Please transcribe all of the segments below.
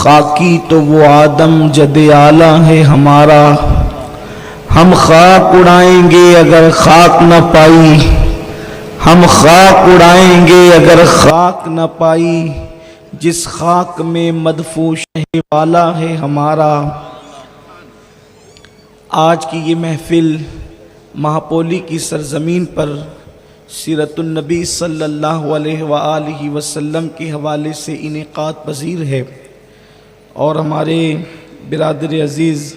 خاکی تو وہ آدم جد اعلیٰ ہے ہمارا، ہم خاک اڑائیں گے اگر خاک نہ پائی، ہم خاک اڑائیں گے اگر خاک نہ پائی، جس خاک میں مدفون شہ والا ہے ہمارا۔ آج کی یہ محفل مہاپولی کی سرزمین پر سیرت النبی صلی اللہ علیہ وآلہ وسلم کے حوالے سے انعقاد پذیر ہے، اور ہمارے برادر عزیز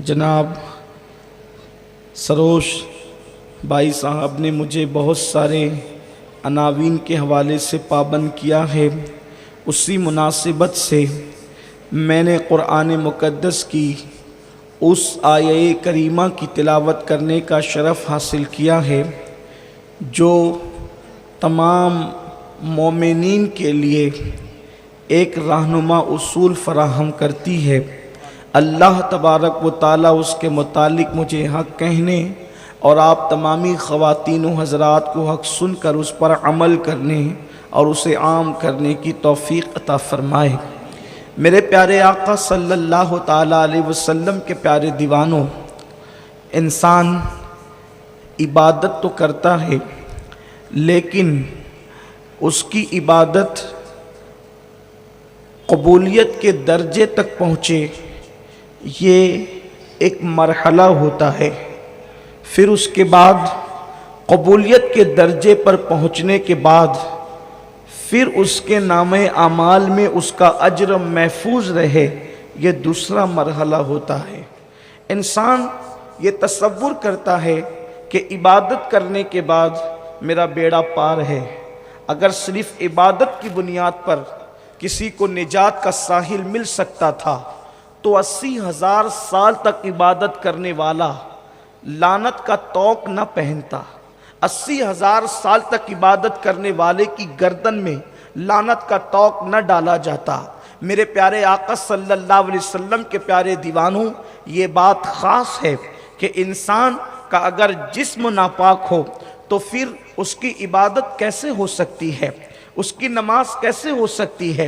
جناب سروش بھائی صاحب نے مجھے بہت سارے عناوین کے حوالے سے پابند کیا ہے۔ اسی مناسبت سے میں نے قرآن مقدس کی اس آیہ کریمہ کی تلاوت کرنے کا شرف حاصل کیا ہے جو تمام مومنین کے لیے ایک رہنما اصول فراہم کرتی ہے۔ اللہ تبارک و تعالیٰ اس کے متعلق مجھے حق کہنے اور آپ تمامی خواتین و حضرات کو حق سن کر اس پر عمل کرنے اور اسے عام کرنے کی توفیق عطا فرمائے۔ میرے پیارے آقا صلی اللہ تعالیٰ علیہ وسلم کے پیارے دیوانوں، انسان عبادت تو کرتا ہے لیکن اس کی عبادت قبولیت کے درجے تک پہنچے یہ ایک مرحلہ ہوتا ہے۔ پھر اس کے بعد قبولیت کے درجے پر پہنچنے کے بعد پھر اس کے نامہ اعمال میں اس کا اجر محفوظ رہے، یہ دوسرا مرحلہ ہوتا ہے۔ انسان یہ تصور کرتا ہے کہ عبادت کرنے کے بعد میرا بیڑا پار ہے۔ اگر صرف عبادت کی بنیاد پر کسی کو نجات کا ساحل مل سکتا تھا تو 80,000 سال تک عبادت کرنے والا لعنت کا طوق نہ پہنتا۔ 80,000 سال تک عبادت کرنے والے کی گردن میں لعنت کا طوق نہ ڈالا جاتا۔ میرے پیارے آقا صلی اللہ علیہ وسلم کے پیارے دیوانوں، یہ بات خاص ہے کہ انسان کا اگر جسم ناپاک ہو تو پھر اس کی عبادت کیسے ہو سکتی ہے، اس کی نماز کیسے ہو سکتی ہے؟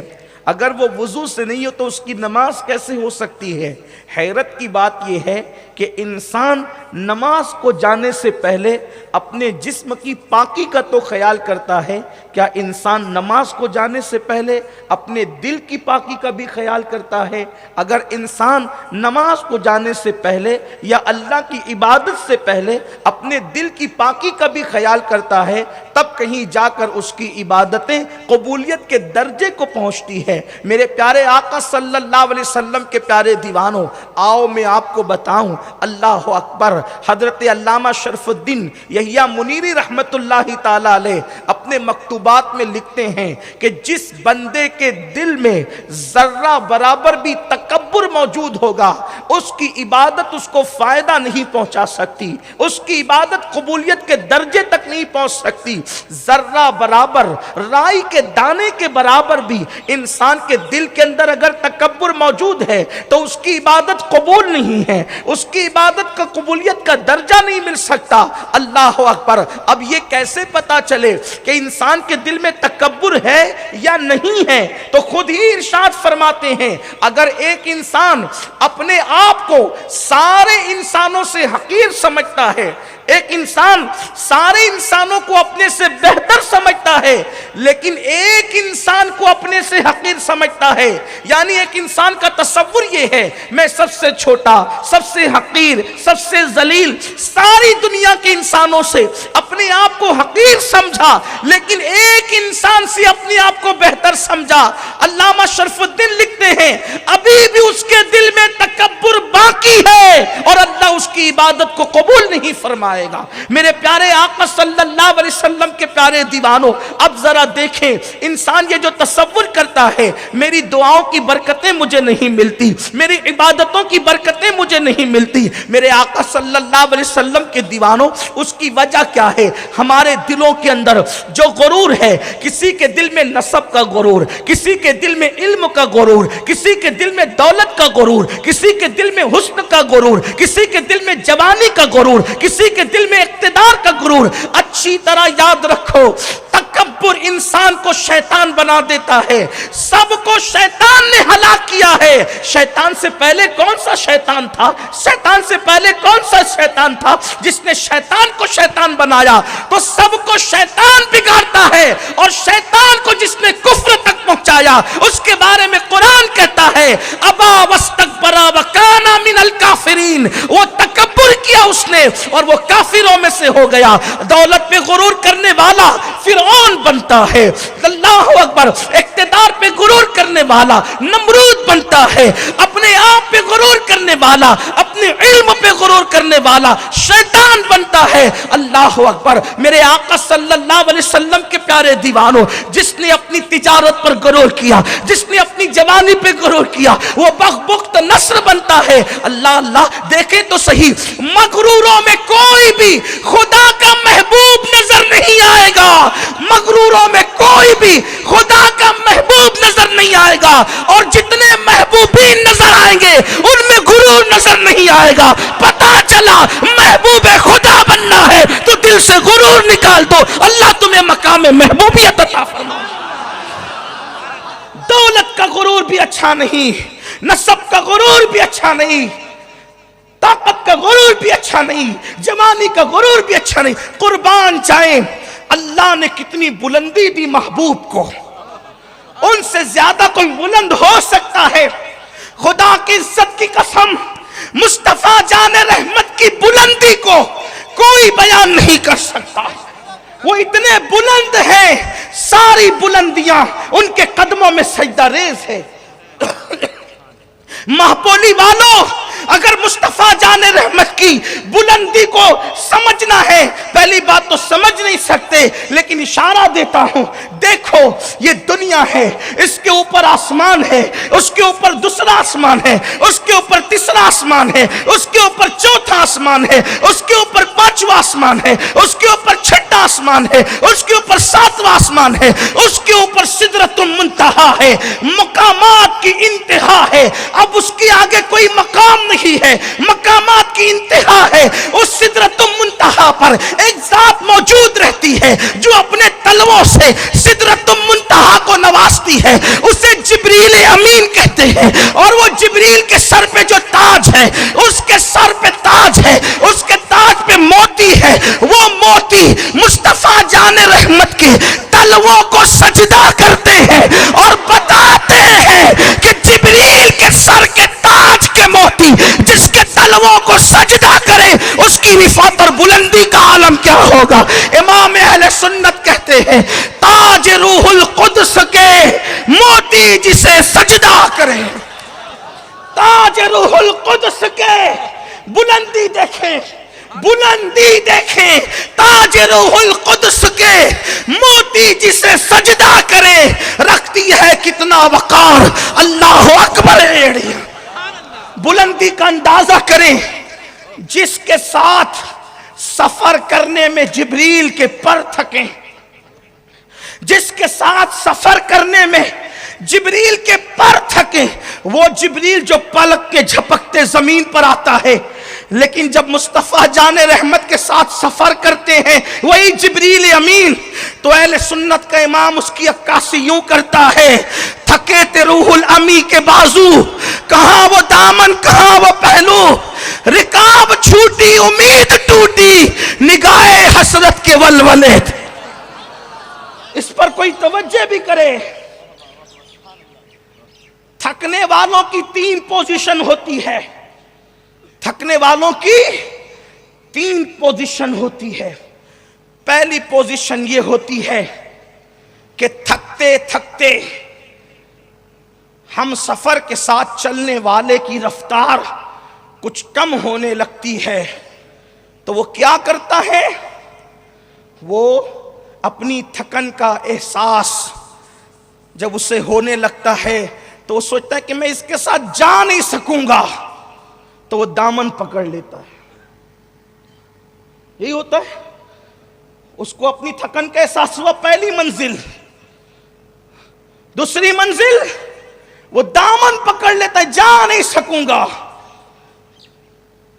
اگر وہ وضو سے نہیں ہو تو اس کی نماز کیسے ہو سکتی ہے؟ حیرت کی بات یہ ہے کہ انسان نماز کو جانے سے پہلے اپنے جسم کی پاکی کا تو خیال کرتا ہے، کیا انسان نماز کو جانے سے پہلے اپنے دل کی پاکی کا بھی خیال کرتا ہے؟ اگر انسان نماز کو جانے سے پہلے یا اللہ کی عبادت سے پہلے اپنے دل کی پاکی کا بھی خیال کرتا ہے تب کہیں جا کر اس کی عبادتیں قبولیت کے درجے کو پہنچتی ہے۔ میرے پیارے آقا صلی اللہ علیہ وسلم کے پیارے دیوانوں، آؤ میں آپ کو بتاؤں، اللہ اکبر۔ حضرت علامہ شرف الدین یحییٰ منیری رحمت اللہ تعالی علیہ اپنے مکتوبات میں لکھتے ہیں کہ جس بندے کے دل میں ذرہ برابر بھی تکبر موجود ہوگا اس کی عبادت اس کو فائدہ نہیں پہنچا سکتی، اس کی عبادت قبولیت کے درجے تک نہیں پہنچ سکتی۔ ذرہ برابر، رائی کے دانے کے برابر بھی انسان کے دل کے اندر اگر تکبر موجود ہے تو اس کی عبادت قبول نہیں ہے، اس کی عبادت کا قبولیت کا درجہ نہیں مل سکتا۔ اللہ اکبر۔ اب یہ کیسے پتا چلے کہ انسان کے دل میں تکبر ہے یا نہیں ہے؟ تو خود ہی ارشاد فرماتے ہیں اگر ایک انسان اپنے آپ کو سارے انسانوں سے حقیر سمجھتا ہے، ایک انسان سارے انسانوں کو اپنے سے بہتر سمجھتا ہے لیکن ایک انسان کو اپنے سے حقیر سمجھتا ہے، یعنی ایک انسان کا تصور یہ ہے میں سب سے چھوٹا، سب سے حقیر، سب سے ذلیل، ساری دنیا کے انسانوں سے اپنے آپ کو حقیر سمجھا لیکن ایک انسان سے اپنے آپ کو بہتر سمجھا۔ علامہ شرف الدین لکھتے ہیں ابھی بھی اس کے دل میں تکبر باقی ہے اور اللہ اس کی عبادت کو قبول نہیں فرمائے گا۔ میرے پیارے آقا صلی اللہ علیہ وسلم کے پیارے دیوانوں، اب ذرا دیکھیں، انسان یہ جو تصور کرتا ہے میری دعاؤں کی برکتیں مجھے نہیں ملتی، میری عبادتوں کی برکتیں مجھے نہیں ملتی، میرے آقا صلی اللہ علیہ وسلم کے دیوانوں، اس کی وجہ کیا ہے؟ ہمارے دلوں کے اندر جو غرور ہے، کسی کے دل میں نسب کا غرور، کسی کے دل میں علم کا غرور، کسی کے دل میں دولت کا غرور، کسی کے دل میں حسن کا غرور، کسی کے دل میں میں جوانی کا غرور، کسی کے دل میں اقتدار کا غرور۔ اچھی طرح یاد رکھو، تکبر انسان کو شیطان بنا دیتا ہے۔ سب کو شیطان نے ہلاک کیا ہے۔ شیطان سے پہلے کون سا شیطان تھا؟ شیطان سے پہلے کون سا شیطان تھا؟ جس نے شیطان کو شیطان بنایا تو سب کو شیطان بگاڑتا ہے، اور شیطان کو جس نے کفر تک پہنچایا اس کے بارے میں قرآن کہتا ہے ابا واستکبر وکان من الکافرین، وہ تکبر کیا اس نے اور وہ کافروں میں سے ہو گیا۔ دولت پہ غرور کرنے والا فرعون بنتا ہے، اللہ اکبر، اقتدار پہ غرور کرنے والا نمرود بنتا ہے، اپنے آپ پہ غرور کرنے والا، اپنے علم پہ غرور کرنے والا شیطان بنتا ہے۔ اللہ اکبر، میرے آقا صلی اللہ علیہ وسلم کے پیارے دیوانوں، جس نے اپنی تجارت پر غرور کیا، جس نے اپنی جوانی پہ غرور کیا، وہ بخت نصر بنتا ہے۔ اللہ اللہ، دیکھیں تو صحیح، مغروروں میں کوئی بھی خدا کا محبوب نظر نہیں آئے گا، مغروروں میں کوئی بھی خدا کا محبوب نظر نہیں آئے گا، اور جتنے محبوبین نظر آئیں گے ان میں غرور نظر نہیں آئے گا۔ پتا چلا محبوب خدا بننا ہے تو دل سے غرور نکال دو، اللہ تمہیں مقام محبوبیت عطا فرمائے۔ دولت کا غرور بھی اچھا نہیں، نسب کا غرور بھی اچھا نہیں، طاقت کا غرور بھی اچھا نہیں، جوانی کا غرور بھی اچھا نہیں۔ قربان جائیں، اللہ نے کتنی بلندی دی محبوب کو، ان سے زیادہ کوئی بلند ہو سکتا ہے؟ خدا کی عزت کی قسم، مصطفیٰ جان رحمت کی بلندی کو کوئی بیان نہیں کر سکتا۔ وہ اتنے بلند ہیں، ساری بلندیاں ان کے قدموں میں سجدہ ریز ہے۔ ماہپولی والوں، اگر مصطفیٰ جان رحمت کی بلندی کو سمجھنا ہے، پہلی بات تو سمجھ نہیں سکتے، لیکن اشارہ دیتا ہوں، دیکھو یہ دنیا ہے، اس کے اوپر آسمان ہے، اس کے اوپر دوسرا آسمان ہے، اس کے اوپر تیسرا آسمان ہے، اس کے اوپر چوتھا آسمان ہے، اس کے اوپر پانچواں آسمان ہے، اس کے اوپر چھٹا آسمان ہے، اس کے اوپر ساتواں آسمان ہے، اس کے اوپر سدرۃ المنتہا ہے، مقامات کی انتہا ہے۔ اب اس کے آگے کوئی مقام نہیں ہے، مقامات کی انتہا ہے۔ اس سدرۃ المنتہا پر ایک ذات موجود رہتی ہے جو اپنے تلووں سے سدرۃ المنتہا کو نوازتی ہے، اسے جبریل امین کہتے ہیں، اور وہ جبریل کے سر پہ جو تاج ہے، اس کے سر پہ تاج ہے، اس کے تاج پہ موتی ہے، وہ موتی مصطفیٰ جان رحمت کے تلووں کو سجدہ کرتے ہیں اور بتاتے ہیں کہ جبریل کے سر کے تاج کے موتی جس کے تلووں کو سجدہ کرے اس کی رفعت اور بلندی کا عالم کیا ہوگا۔ امام اہل سنت کہتے ہیں تاج روح القدس کے موتی جسے سجدہ کرے، تاج روح القدس کے، بلندی دیکھیں، بلندی دیکھیں، تاج روح القدس کے موتی جسے سجدہ کرے، رکھتی ہے کتنا وقار، اللہ اکبر۔ بلندی کا اندازہ کریں، جس کے ساتھ سفر کرنے میں جبریل کے پر تھکیں، جس کے ساتھ سفر کرنے میں جبریل کے پر تھکیں، وہ جبریل جو پلک کے جھپکتے زمین پر آتا ہے، لیکن جب مصطفیٰ جان رحمت کے ساتھ سفر کرتے ہیں وہی جبریل امین، تو اہل سنت کا امام اس کی عکاسی یوں کرتا ہے، تھکے تھے روح الامی کے بازو، کہاں وہ دامن کہاں وہ پہلو، رکاب چھوٹی امید ٹوٹی، نگاہ حسرت کے ولولے تھے۔ اس پر کوئی توجہ بھی کرے، تھکنے والوں کی 3 پوزیشن ہوتی ہے، تھکنے والوں کی 3 پوزیشن ہوتی ہے۔ پہلی پوزیشن یہ ہوتی ہے کہ تھکتے تھکتے ہم سفر کے ساتھ چلنے والے کی رفتار کچھ کم ہونے لگتی ہے، تو وہ کیا کرتا ہے، وہ اپنی تھکن کا احساس جب اسے ہونے لگتا ہے تو وہ سوچتا ہے کہ میں اس کے ساتھ جا نہیں سکوں گا، تو وہ دامن پکڑ لیتا ہے۔ یہی ہوتا ہے، اس کو اپنی تھکن کا احساس ہوا، پہلی منزل، دوسری منزل، وہ دامن پکڑ لیتا ہے، جا نہیں سکوں گا،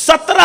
17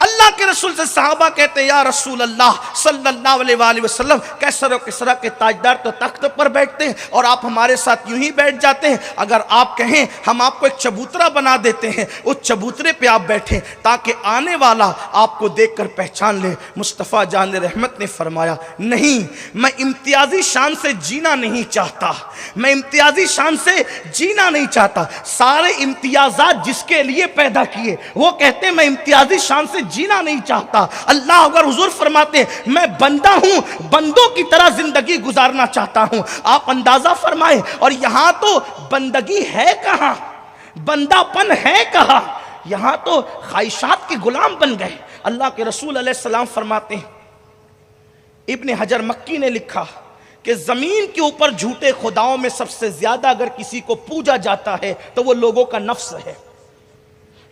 اللہ کے رسول سے صحابہ کہتے ہیں یا رسول اللہ صلی اللہ علیہ وآلہ وسلم، کیسر و کسریٰ کے تاجدار تو تخت پر بیٹھتے ہیں اور آپ ہمارے ساتھ یوں ہی بیٹھ جاتے ہیں، اگر آپ کہیں ہم آپ کو ایک چبوترا بنا دیتے ہیں، اس چبوترے پہ آپ بیٹھیں تاکہ آنے والا آپ کو دیکھ کر پہچان لے۔ مصطفیٰ جان رحمت نے فرمایا نہیں، میں امتیازی شان سے جینا نہیں چاہتا، میں امتیازی شان سے جینا نہیں چاہتا۔ سارے امتیازات جس کے لیے پیدا کیے وہ کہتے ہیں میں امتیازی شان سے جینا نہیں چاہتا۔ اللہ اگر حضور فرماتے ہیں میں بندہ ہوں، بندوں کی طرح زندگی گزارنا چاہتا ہوں۔ آپ اندازہ فرمائیں، اور یہاں تو بندگی ہے کہاں، بندہ پن ہے کہاں، یہاں تو خواہشات کے غلام بن گئے۔ اللہ کے رسول علیہ السلام فرماتے ہیں، ابن حجر مکی نے لکھا کہ زمین کے اوپر جھوٹے خداؤں میں سب سے زیادہ اگر کسی کو پوجا جاتا ہے تو وہ لوگوں کا نفس ہے،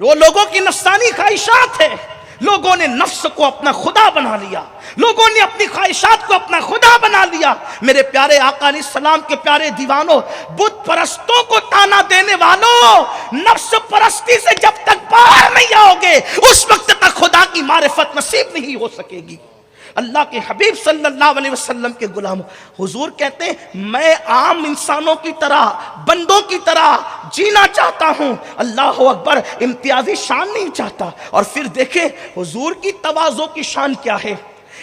وہ لوگوں کی نفسانی خواہشات ہے۔ لوگوں نے نفس کو اپنا خدا بنا لیا، لوگوں نے اپنی خواہشات کو اپنا خدا بنا لیا۔ میرے پیارے آقا علیہ السلام کے پیارے دیوانوں، بت پرستوں کو تانا دینے والوں، نفس پرستی سے جب تک باہر نہیں آؤ گے اس وقت تک خدا کی معرفت نصیب نہیں ہو سکے گی۔ اللہ کے حبیب صلی اللہ علیہ وسلم کے غلاموں، حضور کہتے ہیں میں عام انسانوں کی طرح، بندوں کی طرح جینا چاہتا ہوں، اللہ اکبر، امتیازی شان نہیں چاہتا۔ اور پھر دیکھیں حضور کی تواضع کی شان کیا ہے۔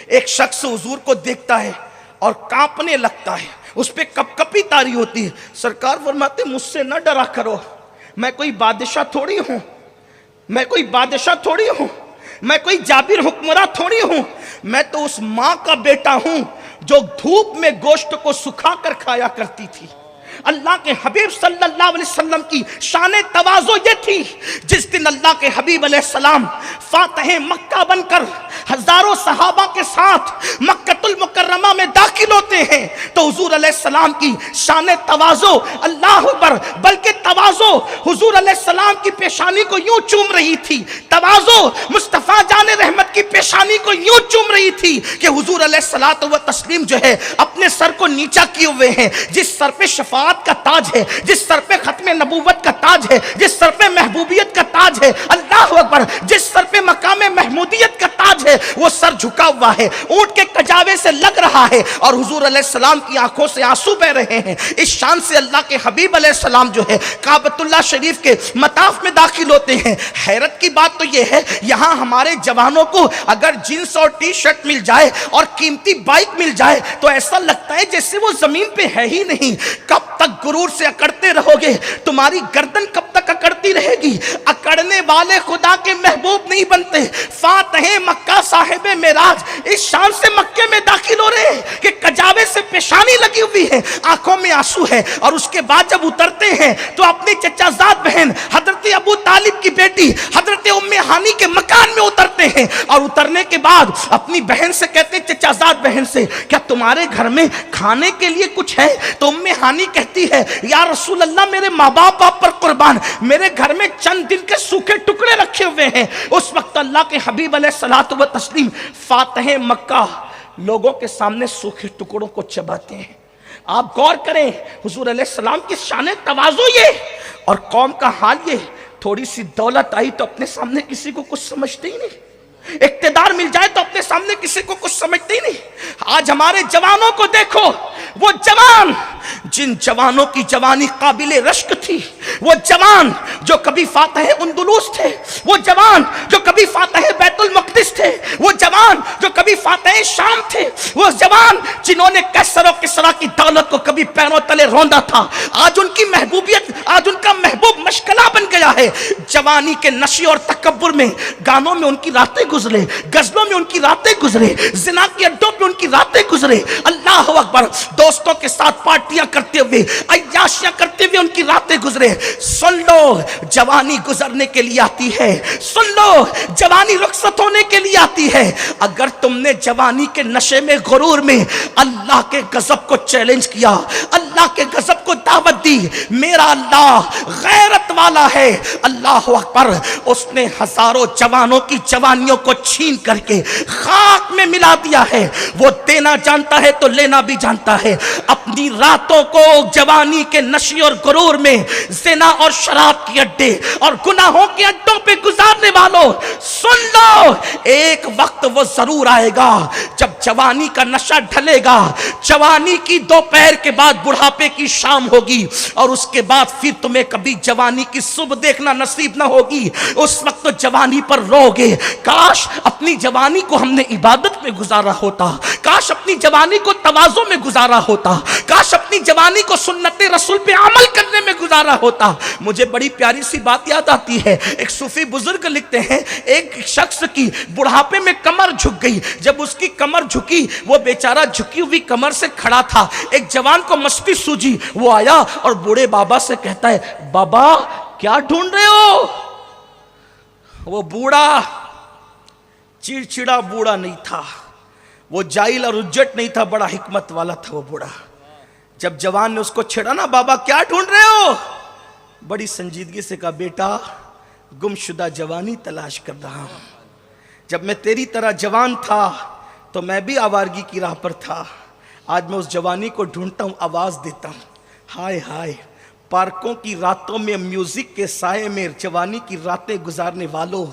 ایک شخص حضور کو دیکھتا ہے اور کانپنے لگتا ہے، اس پہ کپ کپی طاری ہوتی ہے۔ سرکار فرماتے مجھ سے نہ ڈرا کرو، میں کوئی بادشاہ تھوڑی ہوں، میں کوئی بادشاہ تھوڑی ہوں، میں کوئی جابر حکمراں تھوڑی ہوں، میں تو اس ماں کا بیٹا ہوں جو دھوپ میں گوشت کو سکھا کر کھایا کرتی تھی۔ اللہ کے حبیب صلی اللہ علیہ وسلم کی شان تواضع یہ تھی۔ جس دن اللہ کے حبیب علیہ السلام فاتح مکہ بن کر ہزاروں صحابہ کے ساتھ مکہ المکرمہ میں داخل ہوتے ہیں تو حضور علیہ السلام کی شان تواضع، اللہ اکبر، بلکہ تواضع حضور علیہ السلام کی پیشانی کو یوں چوم رہی تھی، تواضع مصطفیٰ جان رحمت کی پیشانی کو یوں چوم رہی تھی کہ حضور علیہ الصلوۃ والتسلیم جو ہے اپنے سر کو نیچا کیے ہوئے ہیں۔ جس سر پہ شفاعت کا تاج ہے، جس سر پہ ختم نبوت کا تاج ہے، جس سر پہ محبوبیت کا تاج ہے، اللہ اکبر، جس سر پہ مقام محمودیت کا تاج ہے، وہ سر جھکا ہوا ہے، اونٹ کے کجاوے سے لگ رہا ہے اور حضور علیہ السلام کی آنکھوں سے آنسو بہ رہے ہیں۔ اس شان سے اللہ کے حبیب علیہ السلام جو ہے کعبۃ اللہ شریف کے مطاف میں داخل ہوتے ہیں۔ حیرت کی بات تو یہ ہے یہاں ہمارے جوانوں کو اگر جینس اور ٹی شرٹ مل جائے اور قیمتی بائک مل جائے تو ایسا لگتا ہے جیسے وہ زمین پہ ہے ہی نہیں۔ کب تک غرور سے اکڑتے رہو گے؟ تمہاری گردن کب تک اکڑتی رہے گی؟ اکڑنے والے خدا کے محبوب نہیں بنتے۔ فاتح مکہ صاحب معراج اس شان سے مکے میں داخل ہو رہے ہیں کہ کجاوے سے پیشانی لگی ہوئی ہے، آنکھوں میں آنسو ہے، اور اس کے بعد جب اترتے ہیں تو اپنی چچا زاد بہن حضرت ابو طالب کی بیٹی حضرت ام ہانی کے مکان میں اترتے ہیں، اور اترنے کے بعد اپنی بہن سے کہتے ہیں، چچا زاد بہن سے، کیا تمہارے گھر میں کھانے کے لیے کچھ ہے؟ تو ام ہانی کہتی ہے یا رسول اللہ میرے ماں باپ آپ پر قربان، میرے گھر میں چند دن کے سوکھے ٹکڑے رکھے ہوئے ہیں۔ اس وقت اللہ کے حبیب علیہ الصلوۃ والتسلیم فاتح مکہ لوگوں کے سامنے سوکھے ٹکڑوں کو چباتے ہیں۔ آپ غور کریں حضور علیہ السلام کی شان تواضع یہ، اور قوم کا حال یہ، تھوڑی سی دولت آئی تو اپنے سامنے کسی کو کچھ سمجھتے ہی نہیں، اقتدار مل جائے تو اپنے سامنے کسی کو کچھ سمجھتے ہی نہیں۔ آج ہمارے جوانوں کو دیکھو، وہ جوان جن جوانوں کی جوانی قابل رشک تھی، وہ جوان جو کبھی فاتح اندلس تھے، وہ جوان جو کبھی فاتح بیت المقدس تھے، وہ جوان جو کبھی فاتح شام تھے، وہ جوان جنہوں نے کیسر و کسریٰ کی دولت کو کبھی پیروں تلے روندا تھا، آج ان کی محبوبیت، آج ان کا محبوب مشغلہ بن گیا ہے۔ جوانی کے نشے اور تکبر میں گانوں میں ان کی راتیں گزرے، غزلوں میں ان کی راتیں گزرے، زنا کے اڈوں پہ ان کی راتیں گزرے، اللہ اکبر، دوستوں کے ساتھ پارٹیاں کرتے ہوئے، عیاشیاں کرتے ہوئے ان کی راتیں گزرے۔ سن لو جوانی گزرنے کے لیے آتی ہے، سن لو جوانی رخصت ہونے کے لیے آتی ہے۔ اگر تم نے جوانی کے نشے میں غرور میں اللہ کے غضب کو چیلنج کیا، اللہ کے غضب کو دعوت دی، میرا اللہ غیرت والا ہے، اللہ اکبر، اس نے ہزاروں جوانوں کی جوانیوں کو چھین کر کے خاک میں ملا دیا ہے۔ وہ دینا جانتا ہے تو لینا بھی جانتا ہے۔ اپنی راتوں کو جوانی کے نشے اور غرور میں زنا اور شراب کے اڈے اور گناہوں کے اڈوں پہ گزارنے والوں، سن لو، ایک وقت وہ ضرور آئے گا جب جوانی کا نشہ ڈھلے گا، جوانی کی دوپہر کے بعد بڑھاپے کی شام ہوگی، اور اس کے بعد پھر تمہیں کبھی جوانی کی صبح دیکھنا نصیب نہ ہوگی۔ اس وقت تو جوانی پر رو گے، کاش اپنی جوانی کو ہم نے عبادت میں گزارا ہوتا، کاش اپنی جوانی کو تواضع میں گزارا ہوتا، کاش اپنی جوانی کو سنت رسول پہ عمل کرنے میں گزارا ہوتا۔ مجھے بڑی پیاری سی بات یاد آتی ہے، ایک صوفی بزرگ لکھتے ہیں، ایک شخص کی بڑھاپے میں کمر جھک گئی، جب اس کی کمر جھکی، وہ بیچارہ جھکی ہوئی کمر سے کھڑا تھا، ایک جوان کو مستی سوجی، وہ آیا اور بوڑھے بابا سے کہتا ہے، بابا کیا ڈھونڈ رہے ہو؟ وہ بوڑھا چڑچڑا بوڑھا نہیں تھا، وہ جاہل اور اجٹ نہیں تھا، بڑا حکمت والا تھا وہ بوڑھا۔ جب جوان نے اس کو چھیڑا نا، بابا کیا ڈھونڈ رہے ہو؟ بڑی سنجیدگی سے کہا، بیٹا گمشدہ جوانی تلاش کر رہا ہوں۔ جب میں تیری طرح جوان تھا تو میں بھی آوارگی کی راہ پر تھا، آج میں اس جوانی کو ڈھونڈتا ہوں، آواز دیتا ہوں۔ ہائے ہائے، پارکوں کی راتوں میں میوزک کے سائے میں جوانی کی راتیں گزارنے والوں،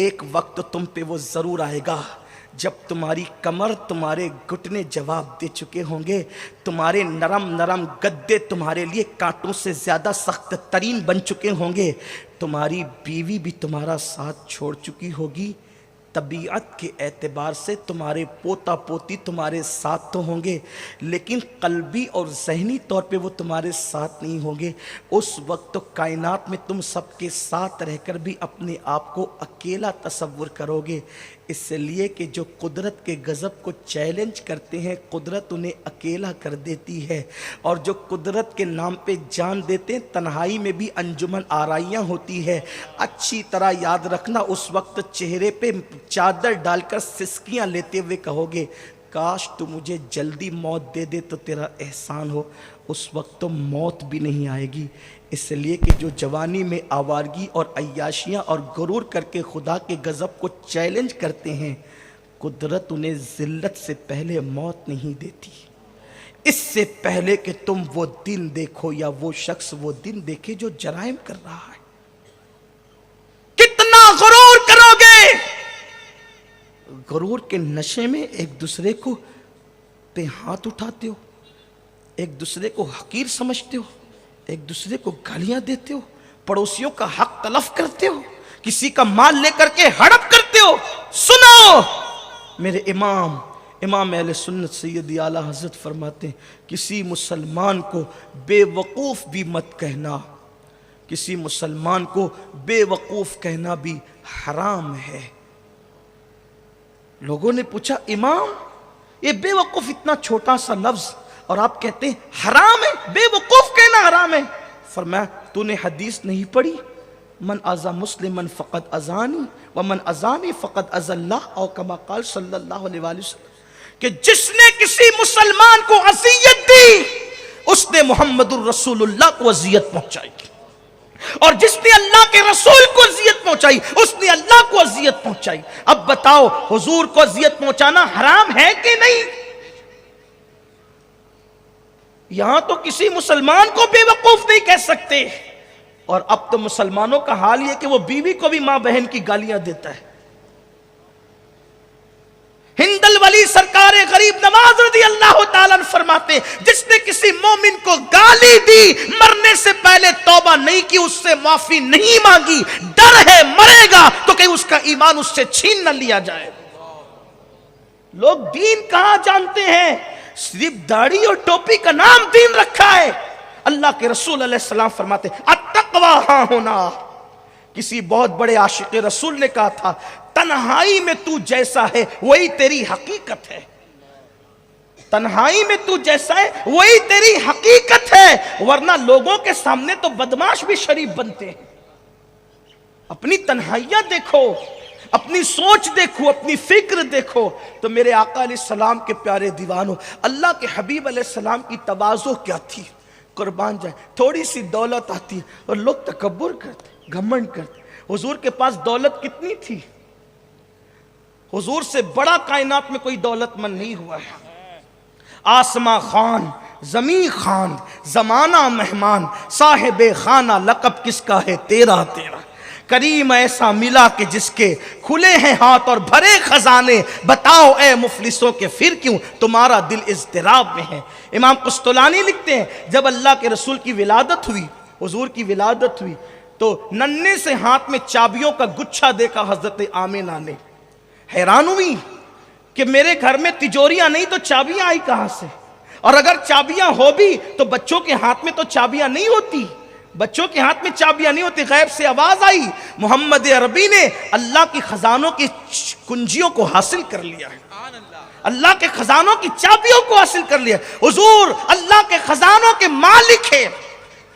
ایک وقت تم پہ وہ ضرور آئے گا جب تمہاری کمر تمہارے گھٹنے جواب دے چکے ہوں گے، تمہارے نرم نرم گدے تمہارے لیے کانٹوں سے زیادہ سخت ترین بن چکے ہوں گے، تمہاری بیوی بھی تمہارا ساتھ چھوڑ چکی ہوگی، طبیعت کے اعتبار سے تمہارے پوتا پوتی تمہارے ساتھ تو ہوں گے، لیکن قلبی اور ذہنی طور پہ وہ تمہارے ساتھ نہیں ہوں گے۔ اس وقت تو کائنات میں تم سب کے ساتھ رہ کر بھی اپنے آپ کو اکیلا تصور کرو گے، اس لیے کہ جو قدرت کے غضب کو چیلنج کرتے ہیں، قدرت انہیں اکیلا کر دیتی ہے، اور جو قدرت کے نام پہ جان دیتے ہیں، تنہائی میں بھی انجمن آرائیاں ہوتی ہے۔ اچھی طرح یاد رکھنا، اس وقت چہرے پہ چادر ڈال کر سسکیاں لیتے ہوئے کہو گے، کاش تو مجھے جلدی موت دے دے تو تیرا احسان ہو۔ اس وقت تو موت بھی نہیں آئے گی، اس لیے کہ جو جوانی میں آوارگی اور عیاشیاں اور غرور کر کے خدا کے غضب کو چیلنج کرتے ہیں، قدرت انہیں ذلت سے پہلے موت نہیں دیتی، اس سے پہلے کہ تم وہ دن دیکھو یا وہ شخص وہ دن دیکھے جو جرائم کر رہا ہے۔ کتنا غرور کرو گے؟ غرور کے نشے میں ایک دوسرے کو پہ ہاتھ اٹھاتے ہو، ایک دوسرے کو حقیر سمجھتے ہو، ایک دوسرے کو گالیاں دیتے ہو، پڑوسیوں کا حق تلف کرتے ہو، کسی کا مال لے کر کے ہڑپ کرتے ہو۔ سنو، میرے امام اہل سنت سیدی اعلیٰ حضرت فرماتے ہیں، کسی مسلمان کو بے وقوف بھی مت کہنا، کسی مسلمان کو بے وقوف کہنا بھی حرام ہے۔ لوگوں نے پوچھا، امام یہ بے وقوف اتنا چھوٹا سا لفظ اور آپ کہتے ہیں حرام ہے، بے وقوف کہنا حرام ہے؟ فرمایا، تو نے حدیث نہیں پڑھی، من اذا مسلمن فقد اذانی ومن اذانی فقد اذى اللہ، او کما قال صلی اللہ علیہ وآلہ وسلم، کہ جس نے کسی مسلمان کو اذیت دی اس نے محمد الرسول اللہ کو اذیت پہنچائی، اور جس نے اللہ کے رسول کو اذیت پہنچائی اس نے اللہ کو اذیت پہنچائی۔ اب بتاؤ، حضور کو اذیت پہنچانا حرام ہے کہ نہیں؟ یہاں تو کسی مسلمان کو بے وقوف نہیں کہہ سکتے، اور اب تو مسلمانوں کا حال یہ کہ وہ بیوی کو بھی ماں بہن کی گالیاں دیتا ہے۔ ہند الولی سرکار غریب نواز رضی اللہ تعالیٰ عنہ فرماتے ہیں، جس نے کسی مومن کو گالی دی، مرنے سے پہلے توبہ نہیں کی، اس سے معافی نہیں مانگی، ڈر ہے مرے گا تو کہ اس کا ایمان اس سے چھین نہ لیا جائے۔ لوگ دین کہاں جانتے ہیں؟ صرف داڑھی اور ٹوپی کا نام دین رکھا ہے۔ اللہ کے رسول علیہ السلام فرماتے ہیں، التقوی ہاں ہونا۔ کسی بہت بڑے عاشق رسول نے کہا تھا، تنہائی میں تو جیسا ہے وہی تیری حقیقت ہے، تنہائی میں تو جیسا ہے وہی تیری حقیقت ہے، ورنہ لوگوں کے سامنے تو بدماش بھی شریف بنتے ہیں۔ اپنی تنہائیاں دیکھو، اپنی سوچ دیکھو، اپنی فکر دیکھو۔ تو میرے آقا علیہ السلام کے پیارے دیوانوں، اللہ کے حبیب علیہ السلام کی تواضع کیا تھی؟ قربان جائے تھوڑی سی دولت آتی ہے اور لوگ تکبر کرتے، گھمنڈ کرتے. حضور کے پاس دولت کتنی تھی؟ حضور سے بڑا کائنات میں کوئی دولت مند نہیں ہوا ہے. آسماں خان، زمین خان، زمانہ مہمان، صاحب خانہ لقب کس کا ہے؟ تیرا تیرا. کریم ایسا ملا کہ جس کے کھلے ہیں ہاتھ اور بھرے خزانے، بتاؤ اے مفلسوں کے پھر کیوں تمہارا دل اضطراب میں ہے. امام قسطلانی لکھتے ہیں جب اللہ کے رسول کی ولادت ہوئی، حضور کی ولادت ہوئی، تو ننھے سے ہاتھ میں چابیوں کا گچھا دیکھا حضرت آمنہ نے. حیران ہوئی کہ میرے گھر میں تجوریاں نہیں تو چابیاں آئی کہاں سے؟ اور اگر چابیاں ہو بھی تو بچوں کے ہاتھ میں تو چابیاں نہیں ہوتی، بچوں کے ہاتھ میں چابیاں نہیں ہوتی. غیب سے آواز آئی، محمد عربی نے اللہ کی خزانوں کی کنجیوں کو حاصل کر لیا ہے، اللہ کے خزانوں کی چابیوں کو حاصل کر لیا. حضور اللہ کے خزانوں کے مالک ہے.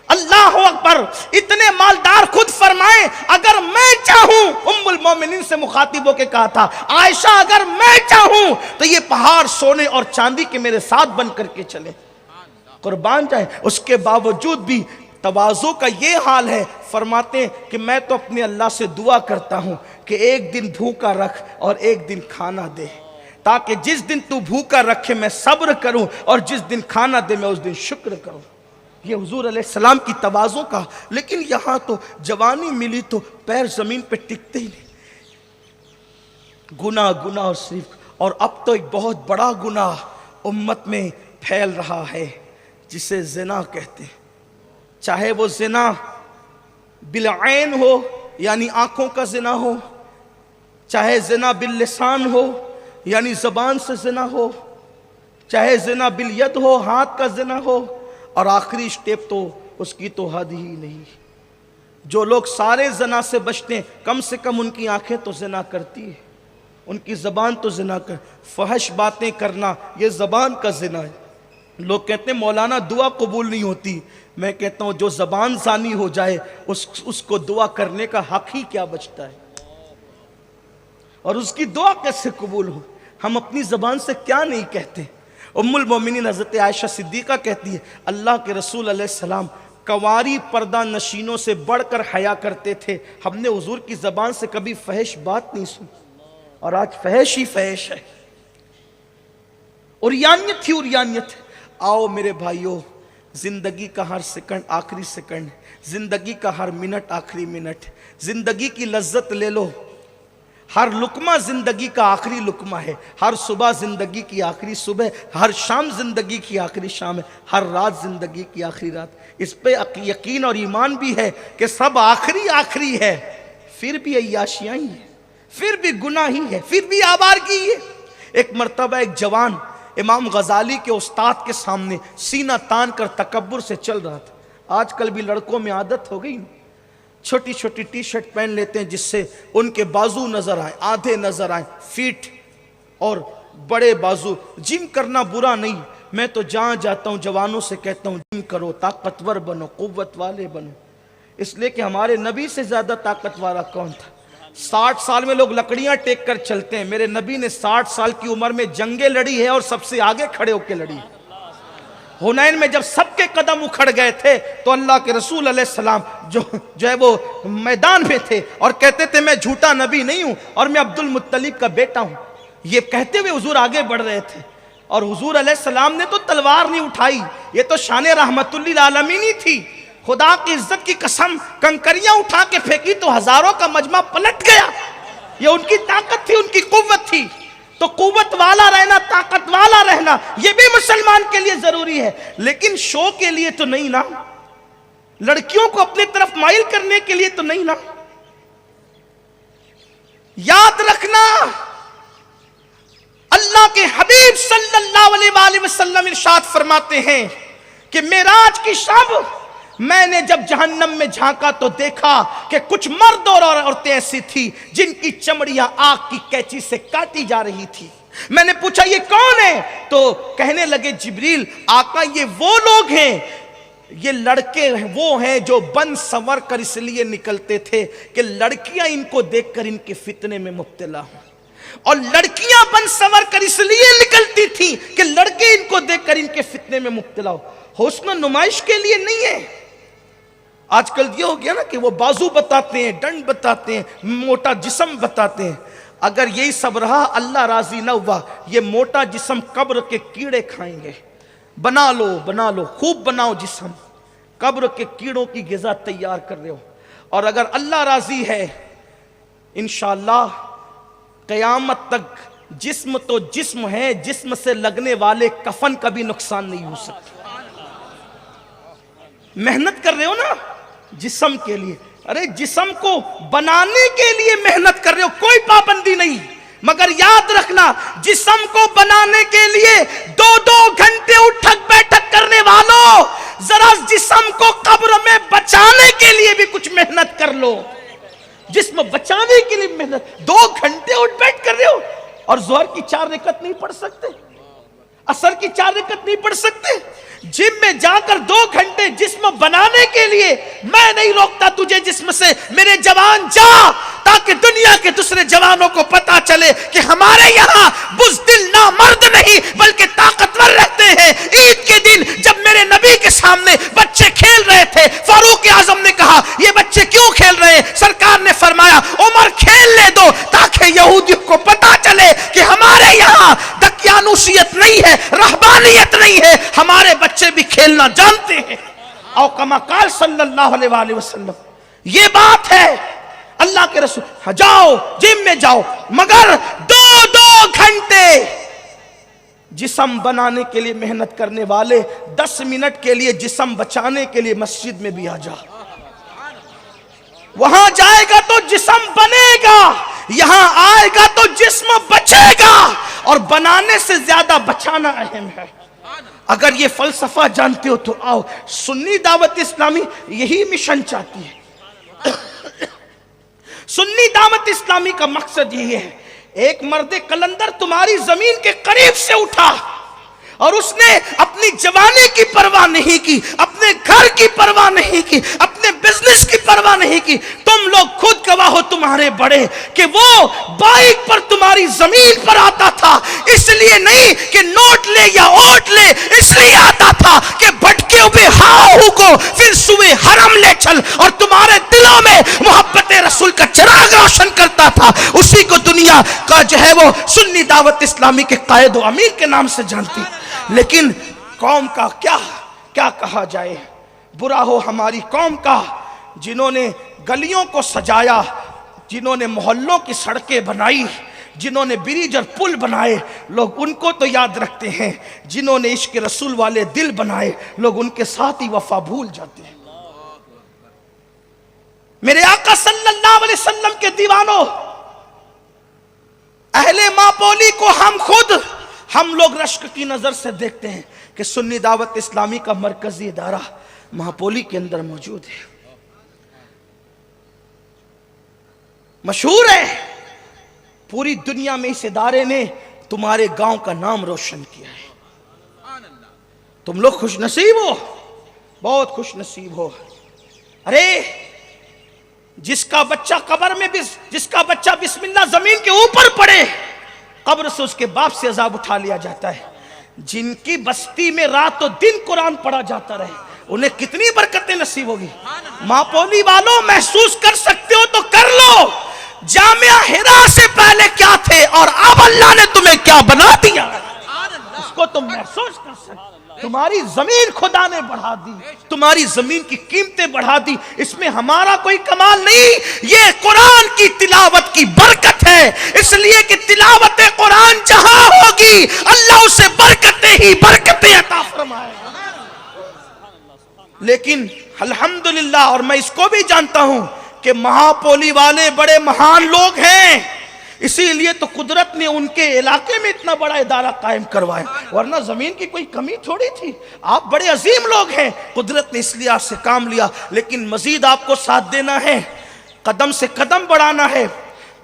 اللہ اکبر. اتنے مالدار خود فرمائیں اگر میں چاہوں، ام المومنین سے مخاطب ہو کے کہا تھا عائشہ اگر میں چاہوں تو یہ پہاڑ سونے اور چاندی کے میرے ساتھ بن کر کے چلے. قربان جائیں. اس کے باوجود بھی تواضع کا یہ حال ہے، فرماتے ہیں کہ میں تو اپنے اللہ سے دعا کرتا ہوں کہ ایک دن بھوکا رکھ اور ایک دن کھانا دے، تاکہ جس دن تو بھوکا رکھے میں صبر کروں اور جس دن کھانا دے میں اس دن شکر کروں. یہ حضور علیہ السلام کی تواضع کا. لیکن یہاں تو جوانی ملی تو پیر زمین پہ ٹکتے ہی نہیں. گناہ گناہ اور صرف. اور اب تو ایک بہت بڑا گناہ امت میں پھیل رہا ہے جسے زنا کہتے ہیں. چاہے وہ زنا بالعین ہو یعنی آنکھوں کا زنا ہو، چاہے زنا باللسان ہو یعنی زبان سے زنا ہو، چاہے زنا بالید ہو ہاتھ کا زنا ہو، اور آخری سٹیپ تو اس کی تو حد ہی نہیں. جو لوگ سارے زنا سے بچتے ہیں کم سے کم ان کی آنکھیں تو زنا کرتی ہے، ان کی زبان تو زنا کر. فحش باتیں کرنا یہ زبان کا زنا ہے. لوگ کہتے ہیں مولانا دعا قبول نہیں ہوتی. میں کہتا ہوں جو زبان زانی ہو جائے اس کو دعا کرنے کا حق ہی کیا بچتا ہے، اور اس کی دعا کیسے قبول ہو؟ ہم اپنی زبان سے کیا نہیں کہتے. ام المومنین حضرت عائشہ صدیقہ کہتی ہے اللہ کے رسول علیہ السلام کنواری پردہ نشینوں سے بڑھ کر حیا کرتے تھے. ہم نے حضور کی زبان سے کبھی فحش بات نہیں سنی، اور آج فحش ہی فحش ہے. عریانیت ہی عریانیت ہے. آؤ میرے بھائیو، زندگی کا ہر سیکنڈ آخری سیکنڈ، زندگی کا ہر منٹ آخری منٹ. زندگی کی لذت لے لو. ہر لقمہ زندگی کا آخری لقمہ ہے. ہر صبح زندگی کی آخری صبح، ہر شام زندگی کی آخری شام ہے، ہر رات زندگی کی آخری رات. اس پہ یقین اور ایمان بھی ہے کہ سب آخری آخری ہے، پھر بھی عیاشیاں ہی ہے، پھر بھی گناہ ہی ہے، پھر بھی آوارگی ہے. ایک مرتبہ ایک جوان امام غزالی کے استاد کے سامنے سینہ تان کر تکبر سے چل رہا تھا. آج کل بھی لڑکوں میں عادت ہو گئی، چھوٹی چھوٹی ٹی شرٹ پہن لیتے ہیں جس سے ان کے بازو نظر آئیں، آدھے نظر آئیں، فیٹ اور بڑے بازو. جم کرنا برا نہیں. میں تو جہاں جاتا ہوں جوانوں سے کہتا ہوں جم کرو، طاقتور بنو، قوت والے بنو. اس لیے کہ ہمارے نبی سے زیادہ طاقت والا کون تھا؟ 60 سال میں لوگ لکڑیاں ٹیک کر چلتے ہیں، میرے نبی نے 60 سال کی عمر میں جنگیں لڑی ہے اور سب سے آگے کھڑے ہو کے لڑی. حنین میں جب سب کے قدم اکھڑ گئے تھے تو اللہ کے رسول علیہ السلام جو ہے وہ میدان میں تھے اور کہتے تھے میں جھوٹا نبی نہیں ہوں اور میں عبد المطلب کا بیٹا ہوں. یہ کہتے ہوئے حضور آگے بڑھ رہے تھے، اور حضور علیہ السلام نے تو تلوار نہیں اٹھائی. یہ تو شان رحمت للعالمین ہی تھی. خدا کی عزت کی قسم کنکریاں اٹھا کے پھینکی تو ہزاروں کا مجمع پلٹ گیا. یہ ان کی طاقت تھی، ان کی قوت تھی. تو قوت والا رہنا، طاقت والا رہنا یہ بھی مسلمان کے لیے ضروری ہے، لیکن شو کے لیے تو نہیں نا، لڑکیوں کو اپنے طرف مائل کرنے کے لیے تو نہیں نا. یاد رکھنا اللہ کے حبیب صلی اللہ علیہ وآلہ وسلم ارشاد فرماتے ہیں کہ معراج کی شب میں نے جب جہنم میں جھانکا تو دیکھا کہ کچھ مرد اور عورتیں ایسی تھی جن کی چمڑیاں آگ کی کینچی سے کاٹی جا رہی تھی. میں نے پوچھا یہ کون ہے؟ تو کہنے لگے جبریل آقا یہ وہ لوگ ہیں، یہ لڑکے وہ ہیں جو بن سنور کر اس لیے نکلتے تھے کہ لڑکیاں ان کو دیکھ کر ان کے فتنے میں مبتلا ہوں، اور لڑکیاں بن سنور کر اس لیے نکلتی تھی کہ لڑکے ان کو دیکھ کر ان کے فتنے میں مبتلا ہو. حسن نمائش کے لیے نہیں ہے. آج کل یہ ہو گیا نا کہ وہ بازو بتاتے ہیں, ڈنڈ بتاتے ہیں, موٹا جسم بتاتے ہیں. اگر یہی سب رہا اللہ راضی نہ ہوا, یہ موٹا جسم قبر کے کیڑے کھائیں گے. بنا لو خوب بناؤ جسم, قبر کے کیڑوں کی غذا تیار کر رہے ہو. اور اگر اللہ راضی ہے انشاءاللہ قیامت تک جسم تو جسم ہے, جسم سے لگنے والے کفن کا بھی نقصان نہیں ہو سکتا. محنت کر رہے ہو نا جسم کے لیے, ارے جسم کو بنانے کے لیے محنت کر رہے ہو, کوئی پابندی نہیں, مگر یاد رکھنا جسم کو بنانے کے لیے 2 گھنٹے اٹھک بیٹھک کرنے والوں, ذرا جسم کو قبر میں بچانے کے لیے بھی کچھ محنت کر لو. جسم بچانے کے لیے محنت, 2 گھنٹے اٹھ بیٹھ کر رہے ہو, اور ظہر کی 4 رکعت نہیں پڑھ سکتے, عصر کی 4 رکعت نہیں پڑھ سکتے. جم میں جا کر 2 گھنٹے جسم بنانے کے لیے, میں نہیں روکتا تجھے جسم سے, میرے جوان جا, تاکہ دنیا کے دوسرے جوانوں کو پتا چلے کہ ہمارے یہاں بزدل نامرد نہیں بلکہ طاقتور رہتے ہیں. عید کے دن جب میرے نبی کے سامنے بچے کھیل رہے تھے, فاروق اعظم نے کہا یہ بچے کیوں کھیل رہے ہیں؟ سرکار نے فرمایا عمر کھیل لے دو تاکہ یہودیوں کو پتا چلے کہ ہمارے یہاں دقیانوسیت نہیں ہے, رہبانیت نہیں ہے, ہمارے بچے بھی کھیلنا جانتے ہیں. او کما قال صلی اللہ علیہ وآلہ وسلم, یہ بات ہے. اللہ کے رسول جاؤ جم میں جاؤ, مگر 2 گھنٹے جسم بنانے کے لیے محنت کرنے والے 10 منٹ کے لیے جسم بچانے کے لیے مسجد میں بھی آ جا. وہاں جائے گا تو جسم بنے گا, یہاں آئے گا تو جسم بچے گا, اور بنانے سے زیادہ بچانا اہم ہے. اگر یہ فلسفہ جانتے ہو تو آؤ. سنی دعوت اسلامی یہی مشن چاہتی ہے. سنی دعوت اسلامی کا مقصد یہی ہے, ایک مرد قلندر تمہاری زمین کے قریب سے اٹھا اور اس نے اپنی جوانی کی پرواہ نہیں کی, اپنے گھر کی پرواہ نہیں کی, اپنے بزنس کی پرواہ نہیں کی. تم لوگ خود گواہ ہو تمہارے بڑے کہ وہ بائک پر تمہاری زمین پر آتا تھا, اس لیے نہیں کہ نوٹ لے یا اوٹ لے, اس لیے آتا تھا کہ بھٹکے ہوئے ہاہو کو پھر سوئے حرم لے چل, اور تمہارے دلوں میں محبت رسول کا چراغ روشن کرتا تھا. اسی کو دنیا کا جو ہے وہ سنی دعوت اسلامی کے قائد و امیر کے نام سے جانتی. لیکن قوم کا کیا کہا جائے, برا ہو ہماری قوم کا, جنہوں نے گلیوں کو سجایا, جنہوں نے محلوں کی سڑکیں بنائی, جنہوں نے بریج اور پل بنائے, لوگ ان کو تو یاد رکھتے ہیں, جنہوں نے عشق رسول والے دل بنائے لوگ ان کے ساتھ ہی وفا بھول جاتے ہیں. میرے آقا صلی اللہ علیہ وسلم کے دیوانوں, اہل ماپولی کو ہم لوگ رشک کی نظر سے دیکھتے ہیں کہ سنی دعوت اسلامی کا مرکزی ادارہ ماپولی کے اندر موجود ہے. مشہور ہے, پوری دنیا میں اس ادارے نے تمہارے گاؤں کا نام روشن کیا ہے. تم لوگ خوش نصیب ہو, بہت خوش نصیب ہو. ارے جس کا بچہ قبر میں جس کا بچہ بسم اللہ زمین کے اوپر پڑے, قبر سے اس کے باپ سے عذاب اٹھا لیا جاتا ہے. جن کی بستی میں رات و دن قرآن پڑھا جاتا رہے, انہیں کتنی برکتیں نصیب ہوگی. ماپولی والوں محسوس کر سکتے ہو تو کر لو, جامعہ حرا سے پہلے کیا تھے اور اب اللہ نے تمہیں کیا بنا دیا, اس کو تم محسوس کر سکتے. تمہاری زمین خدا نے بڑھا دی, تمہاری زمین کی قیمتیں بڑھا دی, اس میں ہمارا کوئی کمال نہیں, یہ قرآن کی تلاوت کی برکت ہے. اس لیے کہ تلاوت قرآن جہاں ہوگی اللہ اسے برکتیں ہی برکتیں عطا فرمائے. لیکن الحمدللہ, اور میں اس کو بھی جانتا ہوں کہ مہاپولی والے بڑے مہان لوگ ہیں, اسی لیے تو قدرت نے ان کے علاقے میں اتنا بڑا ادارہ قائم کروایا, ورنہ زمین کی کوئی کمی تھوڑی تھی. آپ بڑے عظیم لوگ ہیں, قدرت نے اس لیے آپ سے کام لیا, لیکن مزید آپ کو ساتھ دینا ہے, قدم سے قدم بڑھانا ہے.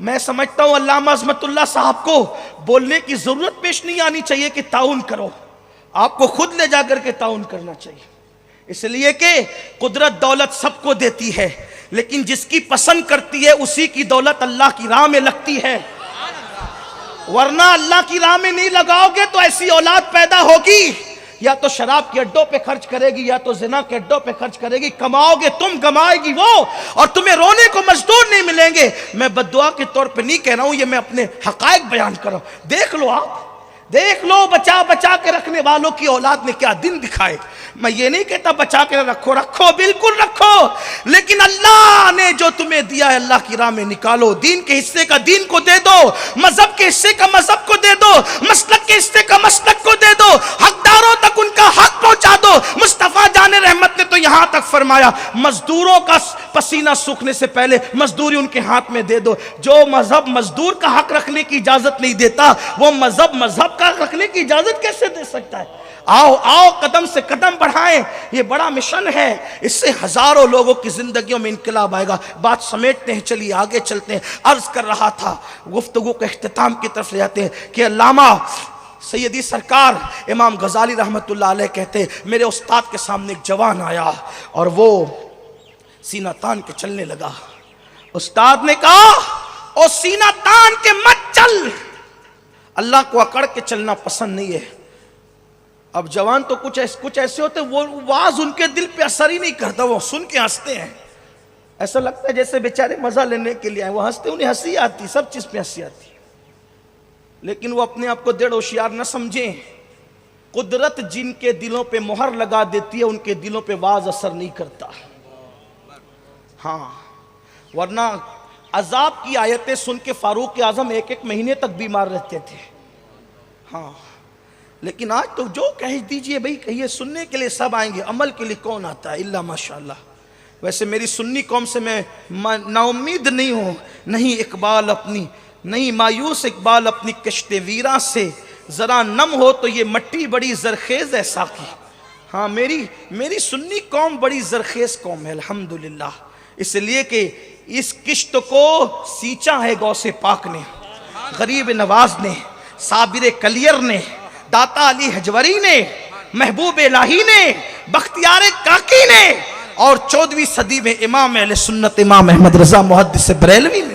میں سمجھتا ہوں علامہ عظمت اللہ صاحب کو بولنے کی ضرورت پیش نہیں آنی چاہیے کہ تعاون کرو, آپ کو خود لے جا کر کے تعاون کرنا چاہیے. اس لیے کہ قدرت دولت سب کو دیتی ہے, لیکن جس کی پسند کرتی ہے اسی کی دولت اللہ کی راہ میں لگتی ہے. ورنہ اللہ کی راہ میں نہیں لگاؤ گے تو ایسی اولاد پیدا ہوگی یا تو شراب کے اڈوں پہ خرچ کرے گی، یا تو زنا کے اڈوں پہ خرچ کرے گی. کماؤ گے تم، کمائے گی وہ، اور تمہیں رونے کو مزدور نہیں ملیں گے. میں بد دعا کے طور پہ نہیں کہہ رہا ہوں، یہ میں اپنے حقائق بیان کر رہا ہوں. دیکھ لو آپ، دیکھ لو بچا بچا کے رکھنے والوں کی اولاد نے کیا دن دکھائے. میں یہ نہیں کہتا بچا کے رکھو، رکھو بالکل رکھو، لیکن اللہ نے جو تمہیں دیا ہے اللہ کی راہ میں نکالو. دین کے حصے کا دین کو دے دو، مذہب کے حصے کا مذہب کو دے دو، مسلک کے حصے کا مسلک کو دے دو، حقداروں تک ان کا حق پہنچا دو. مصطفیٰ جان رحمت نے تو یہاں تک فرمایا مزدوروں کا پسینہ سوکھنے سے پہلے مزدوری ان کے ہاتھ میں دے دو. جو مذہب مزدور کا حق رکھنے کی اجازت نہیں دیتا، وہ مذہب کا رکھنے کی اجازت کیسے دے سکتا ہے؟ آؤ آؤ قدم سے قدم بڑھائیں، یہ بڑا مشن ہے، اس سے ہزاروں لوگوں کی زندگیوں میں انقلاب آئے گا. بات سمیٹتے ہیں، چلیے آگے چلتے ہیں. عرض کر رہا تھا، گفتگو کے اختتام کی طرف لے جاتے ہیں کہ علامہ سیدی سرکار امام غزالی رحمت اللہ علیہ کہتے میرے استاد کے سامنے ایک جوان آیا اور وہ سینہ تان کے چلنے لگا. استاد نے کہا او سینہ تان کے مت چل، اللہ کو اکڑ کے چلنا پسند نہیں ہے. اب جوان تو کچھ ایسے ہوتے وہ واز ان کے دل پہ اثر ہی نہیں کرتا، وہ سن کے ہنستے ہیں. ایسا لگتا ہے جیسے بیچارے مزہ لینے کے لیے آئے، وہ ہنستے، انہیں ہنسی آتی، سب چیز پہ ہنسی آتی، لیکن وہ اپنے آپ کو ڈیڑھ ہوشیار نہ سمجھیں. قدرت جن کے دلوں پہ مہر لگا دیتی ہے ان کے دلوں پہ واز اثر نہیں کرتا. ہاں، ورنہ عذاب کی آیتیں سن کے فاروق اعظم ایک مہینے تک بیمار رہتے تھے. ہاں، لیکن آج تو جو کہہ دیجئے بھئی کہیے، سننے کے لیے سب آئیں گے، عمل کے لیے کون آتا ہے الا ماشاءاللہ. ویسے میری سنی قوم سے میں نا امید نہیں ہوں، نہیں اقبال اپنی، نہیں مایوس اقبال اپنی کشت ویراں سے ذرا نم ہو تو یہ مٹی بڑی زرخیز ہے ساقی. ہاں، میری سنی قوم بڑی زرخیز قوم ہے الحمدللہ، اس لیے کہ اس کشت کو سینچا ہے غوث پاک نے، غریب نواز نے، صابر کلیر نے، داتا علی حجوری نے، محبوب الہی نے، بختیار کاکی نے، اور 14ویں صدی میں امام اہل سنت امام احمد رضا محدث بریلوی نے.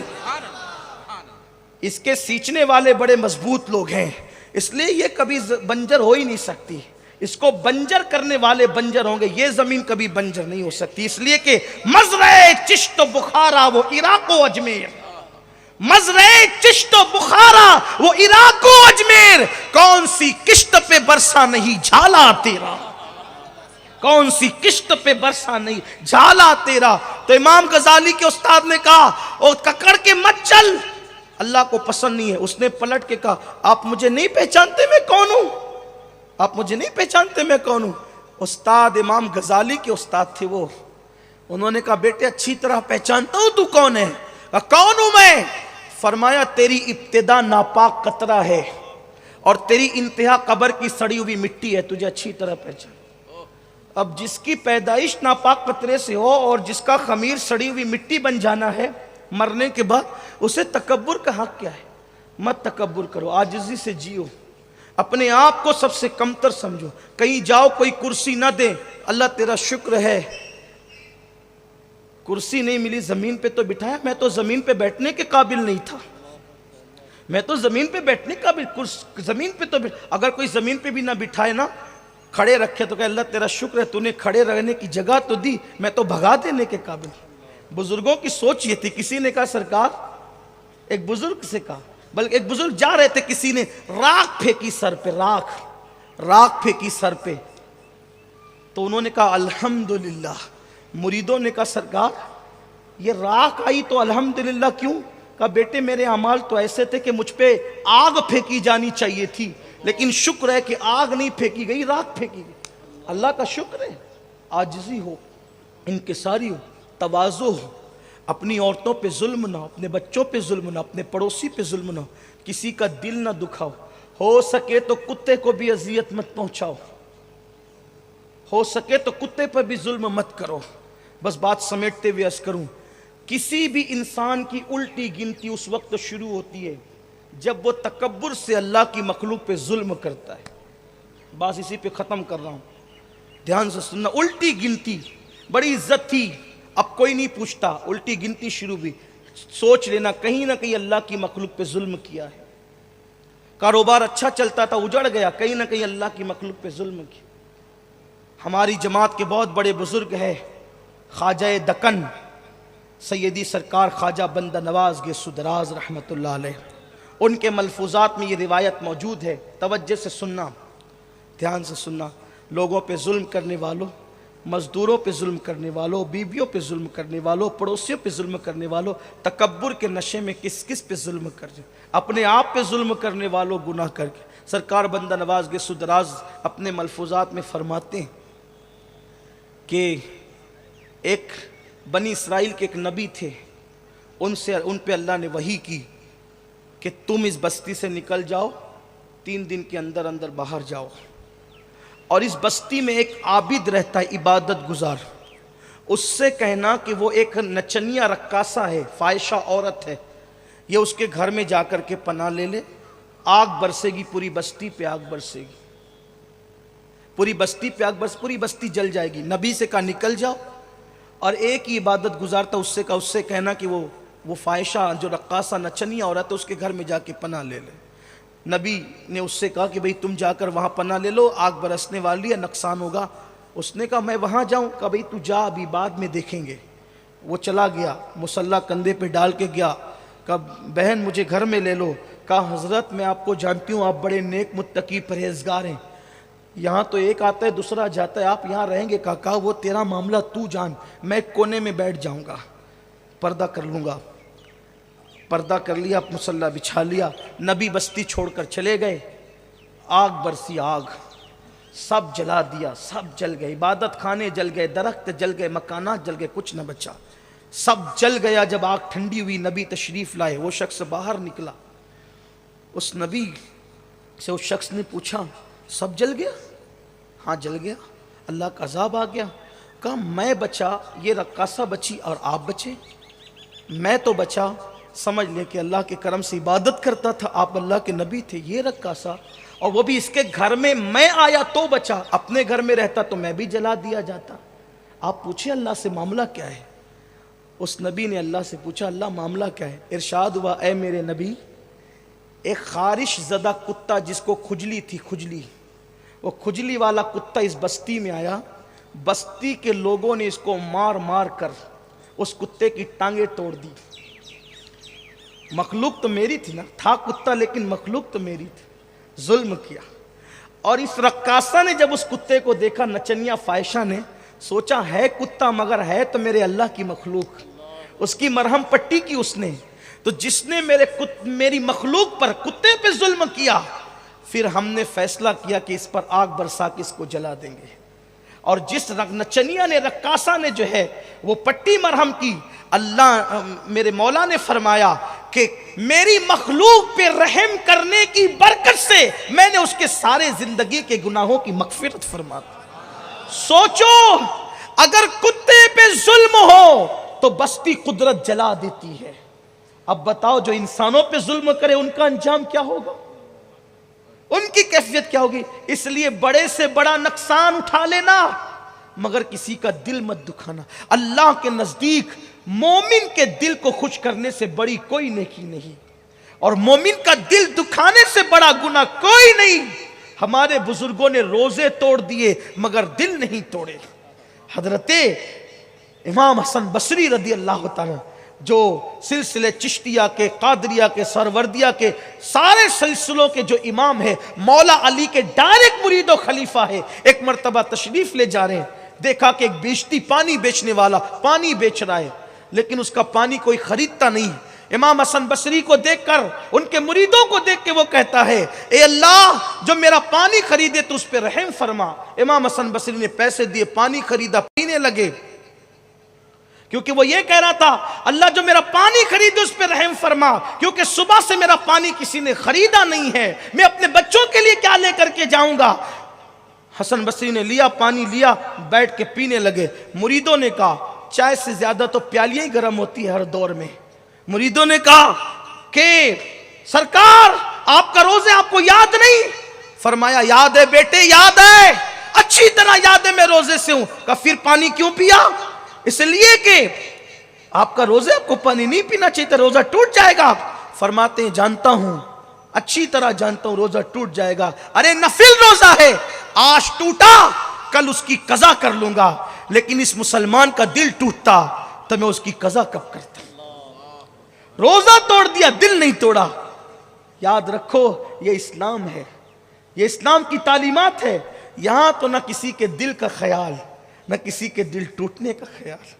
اس کے سینچنے والے بڑے مضبوط لوگ ہیں، اس لیے یہ کبھی بنجر ہو ہی نہیں سکتی. اس کو بنجر کرنے والے بنجر ہوں گے، یہ زمین کبھی بنجر نہیں ہو سکتی. اس لیے کہ مزرع چشت و بخارا وہ عراق و اجمیر، مزرع چشت و بخارا وہ عراق و اجمیر، کون سی کشت پہ برسا نہیں جھالا تیرا، کون سی کشت پہ برسا نہیں جھالا تیرا. تو امام غزالی کے استاد نے کہا او ککڑ کے مت چل، اللہ کو پسند نہیں ہے. اس نے پلٹ کے کہا آپ مجھے نہیں پہچانتے میں کون ہوں، آپ مجھے نہیں پہچانتے میں کون ہوں. استاد امام غزالی کے استاد تھے وہ، انہوں نے کہا بیٹے اچھی طرح پہچانتا ہوں تو کون ہے. کہا کون ہوں میں؟ فرمایا تیری ابتدا ناپاک قطرہ ہے اور تیری انتہا قبر کی سڑی ہوئی مٹی ہے، تجھے اچھی طرح پہچان. اب جس کی پیدائش ناپاک قطرے سے ہو اور جس کا خمیر سڑی ہوئی مٹی بن جانا ہے مرنے کے بعد، اسے تکبر کا حق کیا ہے؟ مت تکبر کرو، عاجزی سے جیو، اپنے آپ کو سب سے کمتر سمجھو. کہیں جاؤ کوئی کرسی نہ دے، اللہ تیرا شکر ہے کرسی نہیں ملی، زمین پہ تو بٹھایا. میں تو زمین پہ بیٹھنے کے قابل نہیں تھا، میں تو زمین پہ بیٹھنے کا بھی زمین پہ تو اگر کوئی زمین پہ بھی نہ بٹھائے نا، کھڑے رکھے تو کہ اللہ تیرا شکر ہے تو نے کھڑے رہنے کی جگہ تو دی، میں تو بھگا دینے کے قابل. بزرگوں کی سوچ یہ تھی. کسی نے کہا سرکار، ایک بزرگ سے کہا، بلکہ ایک بزرگ جا رہے تھے، کسی نے راکھ پھینکی سر پہ، راکھ پھینکی سر پہ، تو انہوں نے کہا الحمدللہ. مریدوں نے کہا سرکار یہ راکھ آئی تو الحمدللہ کیوں؟ کہا بیٹے میرے اعمال تو ایسے تھے کہ مجھ پہ آگ پھینکی جانی چاہیے تھی، لیکن شکر ہے کہ آگ نہیں پھینکی گئی، راکھ پھینکی گئی. اللہ کا شکر ہے. عاجزی ہو، انکساری ہو، تواضع ہو، اپنی عورتوں پہ ظلم نہ ہو، اپنے بچوں پہ ظلم نہ ہو، اپنے پڑوسی پہ ظلم نہ ہو، کسی کا دل نہ دکھاؤ. ہو سکے تو کتے کو بھی اذیت مت پہنچاؤ، ہو سکے تو کتے پر بھی ظلم مت کرو. بس بات سمیٹتے ہوئے عرض کروں، کسی بھی انسان کی الٹی گنتی اس وقت شروع ہوتی ہے جب وہ تکبر سے اللہ کی مخلوق پہ ظلم کرتا ہے. بس اسی پہ ختم کر رہا ہوں، دھیان سے سننا. الٹی گنتی بڑی عزت تھی، اب کوئی نہیں پوچھتا، الٹی گنتی شروع ہوئی. سوچ لینا کہیں نہ کہیں اللہ کی مخلوق پہ ظلم کیا ہے. کاروبار اچھا چلتا تھا، اجڑ گیا، کہیں نہ کہیں اللہ کی مخلوق پہ ظلم کیا. ہماری جماعت کے بہت بڑے بزرگ ہیں خواجہ دکن سیدی سرکار خواجہ بندہ نواز گیسو دراز رحمۃ اللہ علیہ، ان کے ملفوظات میں یہ روایت موجود ہے، توجہ سے سننا، دھیان سے سننا۔ لوگوں پہ ظلم کرنے والوں، مزدوروں پہ ظلم کرنے والوں، بیویوں پہ ظلم کرنے والوں، پڑوسیوں پہ ظلم کرنے والوں، تکبر کے نشے میں کس کس پہ ظلم کر رہے، اپنے آپ پہ ظلم کرنے والوں گناہ کر کے، سرکار بندہ نواز گیسو دراز اپنے ملفوظات میں فرماتے ہیں کہ ایک بنی اسرائیل کے ایک نبی تھے، ان پہ اللہ نے وحی کی کہ تم اس بستی سے نکل جاؤ، 3 دن کے اندر اندر باہر جاؤ، اور اس بستی میں ایک عابد رہتا ہے عبادت گزار، اس سے کہنا کہ وہ ایک نچنیا رقاصہ ہے، فاحشہ عورت ہے، یہ اس کے گھر میں جا کر کے پناہ لے لے، آگ برسے گی، پوری بستی پہ آگ برسے گی، پوری بستی پہ آگ برس، پوری بستی جل جائے گی۔ نبی سے کہا نکل جاؤ، اور ایک ہی عبادت گزار تھا، اس سے کہنا کہ وہ فاحشہ جو رقاصہ نچنیا عورت ہے اس کے گھر میں جا کے پناہ لے لے۔ نبی نے اس سے کہا کہ بھئی تم جا کر وہاں پناہ لے لو، آگ برسنے والی ہے، نقصان ہوگا۔ اس نے کہا میں وہاں جاؤں؟ کہا بھئی تو جا، ابھی بعد میں دیکھیں گے۔ وہ چلا گیا، مصلی کندھے پہ ڈال کے گیا، کہا بہن مجھے گھر میں لے لو۔ کہا حضرت میں آپ کو جانتی ہوں، آپ بڑے نیک متقی پرہیزگار ہیں، یہاں تو ایک آتا ہے دوسرا جاتا ہے، آپ یہاں رہیں گے؟ کہا وہ تیرا معاملہ تو جان، میں ایک کونے میں بیٹھ جاؤں گا، پردہ کر لوں گا۔ پردہ کر لیا، مصلی بچھا لیا، نبی بستی چھوڑ کر چلے گئے۔ آگ برسی، آگ سب جلا دیا، سب جل گئے، عبادت خانے جل گئے، درخت جل گئے، مکانات جل گئے، کچھ نہ بچا، سب جل گیا۔ جب آگ ٹھنڈی ہوئی، نبی تشریف لائے، وہ شخص باہر نکلا، اس نبی سے اس شخص نے پوچھا سب جل گیا؟ ہاں جل گیا، اللہ کا عذاب آ گیا۔ کہا میں بچا، یہ رقاصہ بچی اور آپ بچے؟ میں تو بچا، سمجھ لے کہ اللہ کے کرم سے عبادت کرتا تھا، آپ اللہ کے نبی تھے، یہ رقاصہ، اور وہ بھی اس کے گھر میں میں آیا تو بچا، اپنے گھر میں رہتا تو میں بھی جلا دیا جاتا۔ آپ پوچھیں اللہ سے معاملہ کیا ہے؟ اس نبی نے اللہ سے پوچھا اللہ معاملہ کیا ہے؟ ارشاد ہوا اے میرے نبی، ایک خارش زدہ کتا جس کو کھجلی تھی، کھجلی، وہ کھجلی والا کتا اس بستی میں آیا، بستی کے لوگوں نے اس کو مار مار کر اس کتے کی ٹانگیں توڑ دی۔ مخلوق تو میری تھی نا، تھا کتا لیکن مخلوق تو میری تھی، ظلم کیا۔ اور اس رقاصہ نے جب اس کتے کو دیکھا، نچنیا فائشہ نے سوچا ہے کتا مگر ہے تو میرے اللہ کی مخلوق، اس کی مرہم پٹی کی اس نے، تو جس نے میری مخلوق پر، کتے پہ ظلم کیا، پھر ہم نے فیصلہ کیا کہ اس پر آگ برسا کے اس کو جلا دیں گے۔ اور جس نچنیا نے، رقاصہ نے جو ہے وہ پٹی مرہم کی، اللہ میرے مولا نے فرمایا کہ میری مخلوق پہ رحم کرنے کی برکت سے میں نے اس کے سارے زندگی کے گناہوں کی مغفرت فرما دی۔ سوچو اگر کتے پہ ظلم ہو تو بستی قدرت جلا دیتی ہے، اب بتاؤ جو انسانوں پہ ظلم کرے ان کا انجام کیا ہوگا، ان کی کیفیت کیا ہوگی؟ اس لیے بڑے سے بڑا نقصان اٹھا لینا مگر کسی کا دل مت دکھانا۔ اللہ کے نزدیک مومن کے دل کو خوش کرنے سے بڑی کوئی نیکی نہیں، اور مومن کا دل دکھانے سے بڑا گناہ کوئی نہیں۔ ہمارے بزرگوں نے روزے توڑ دیے مگر دل نہیں توڑے۔ حضرت امام حسن بصری رضی اللہ تعالیٰ جو سلسلے چشتیہ کے، قادریہ کے، سروردیہ کے، سارے سلسلوں کے جو امام ہے، مولا علی کے ڈائریکٹ مرید و خلیفہ ہے، ایک مرتبہ تشریف لے جا رہے ہیں، دیکھا کہ ایک بیچتی پانی بیچنے والا پانی بیچ رہا ہے، لیکن اس کا پانی کوئی خریدتا نہیں۔ امام حسن بصری کو دیکھ کر، ان کے مریدوں کو دیکھ کے وہ کہتا ہے اے اللہ جو میرا پانی خریدے تو اس پہ رحم فرما۔ امام حسن بصری نے پیسے دیے، پانی خریدا، پینے لگے، کیونکہ وہ یہ کہہ رہا تھا اللہ جو میرا پانی خریدے اس پہ رحم فرما، کیونکہ صبح سے میرا پانی کسی نے خریدا نہیں ہے، میں اپنے بچوں کے لیے کیا لے کر کے جاؤں گا۔ حسن بصری نے لیا، پانی لیا، بیٹھ کے پینے لگے۔ مریدوں نے کہا چائے سے زیادہ تو پیالیاں ہی گرم ہوتی ہے ہر دور میں۔ مریدوں نے کہا کہ سرکار آپ کا روزے آپ کو یاد نہیں؟ فرمایا یاد ہے بیٹے، یاد ہے، اچھی طرح یاد ہے، میں روزے سے ہوں۔ کہا پھر پانی کیوں پیا؟ اس لیے کہ آپ کا روزے، آپ کو پانی نہیں پینا چاہیے تھا، روزہ ٹوٹ جائے گا۔ فرماتے ہیں جانتا ہوں، اچھی طرح جانتا ہوں روزہ ٹوٹ جائے گا۔ ارے نفل روزہ ہے، آج ٹوٹا کل اس کی قضا کر لوں گا، لیکن اس مسلمان کا دل ٹوٹتا تو میں اس کی قضا کب کرتا؟ روزہ توڑ دیا، دل نہیں توڑا۔ یاد رکھو یہ اسلام ہے، یہ اسلام کی تعلیمات ہے۔ یہاں تو نہ کسی کے دل کا خیال، نہ کسی کے دل ٹوٹنے کا خیال،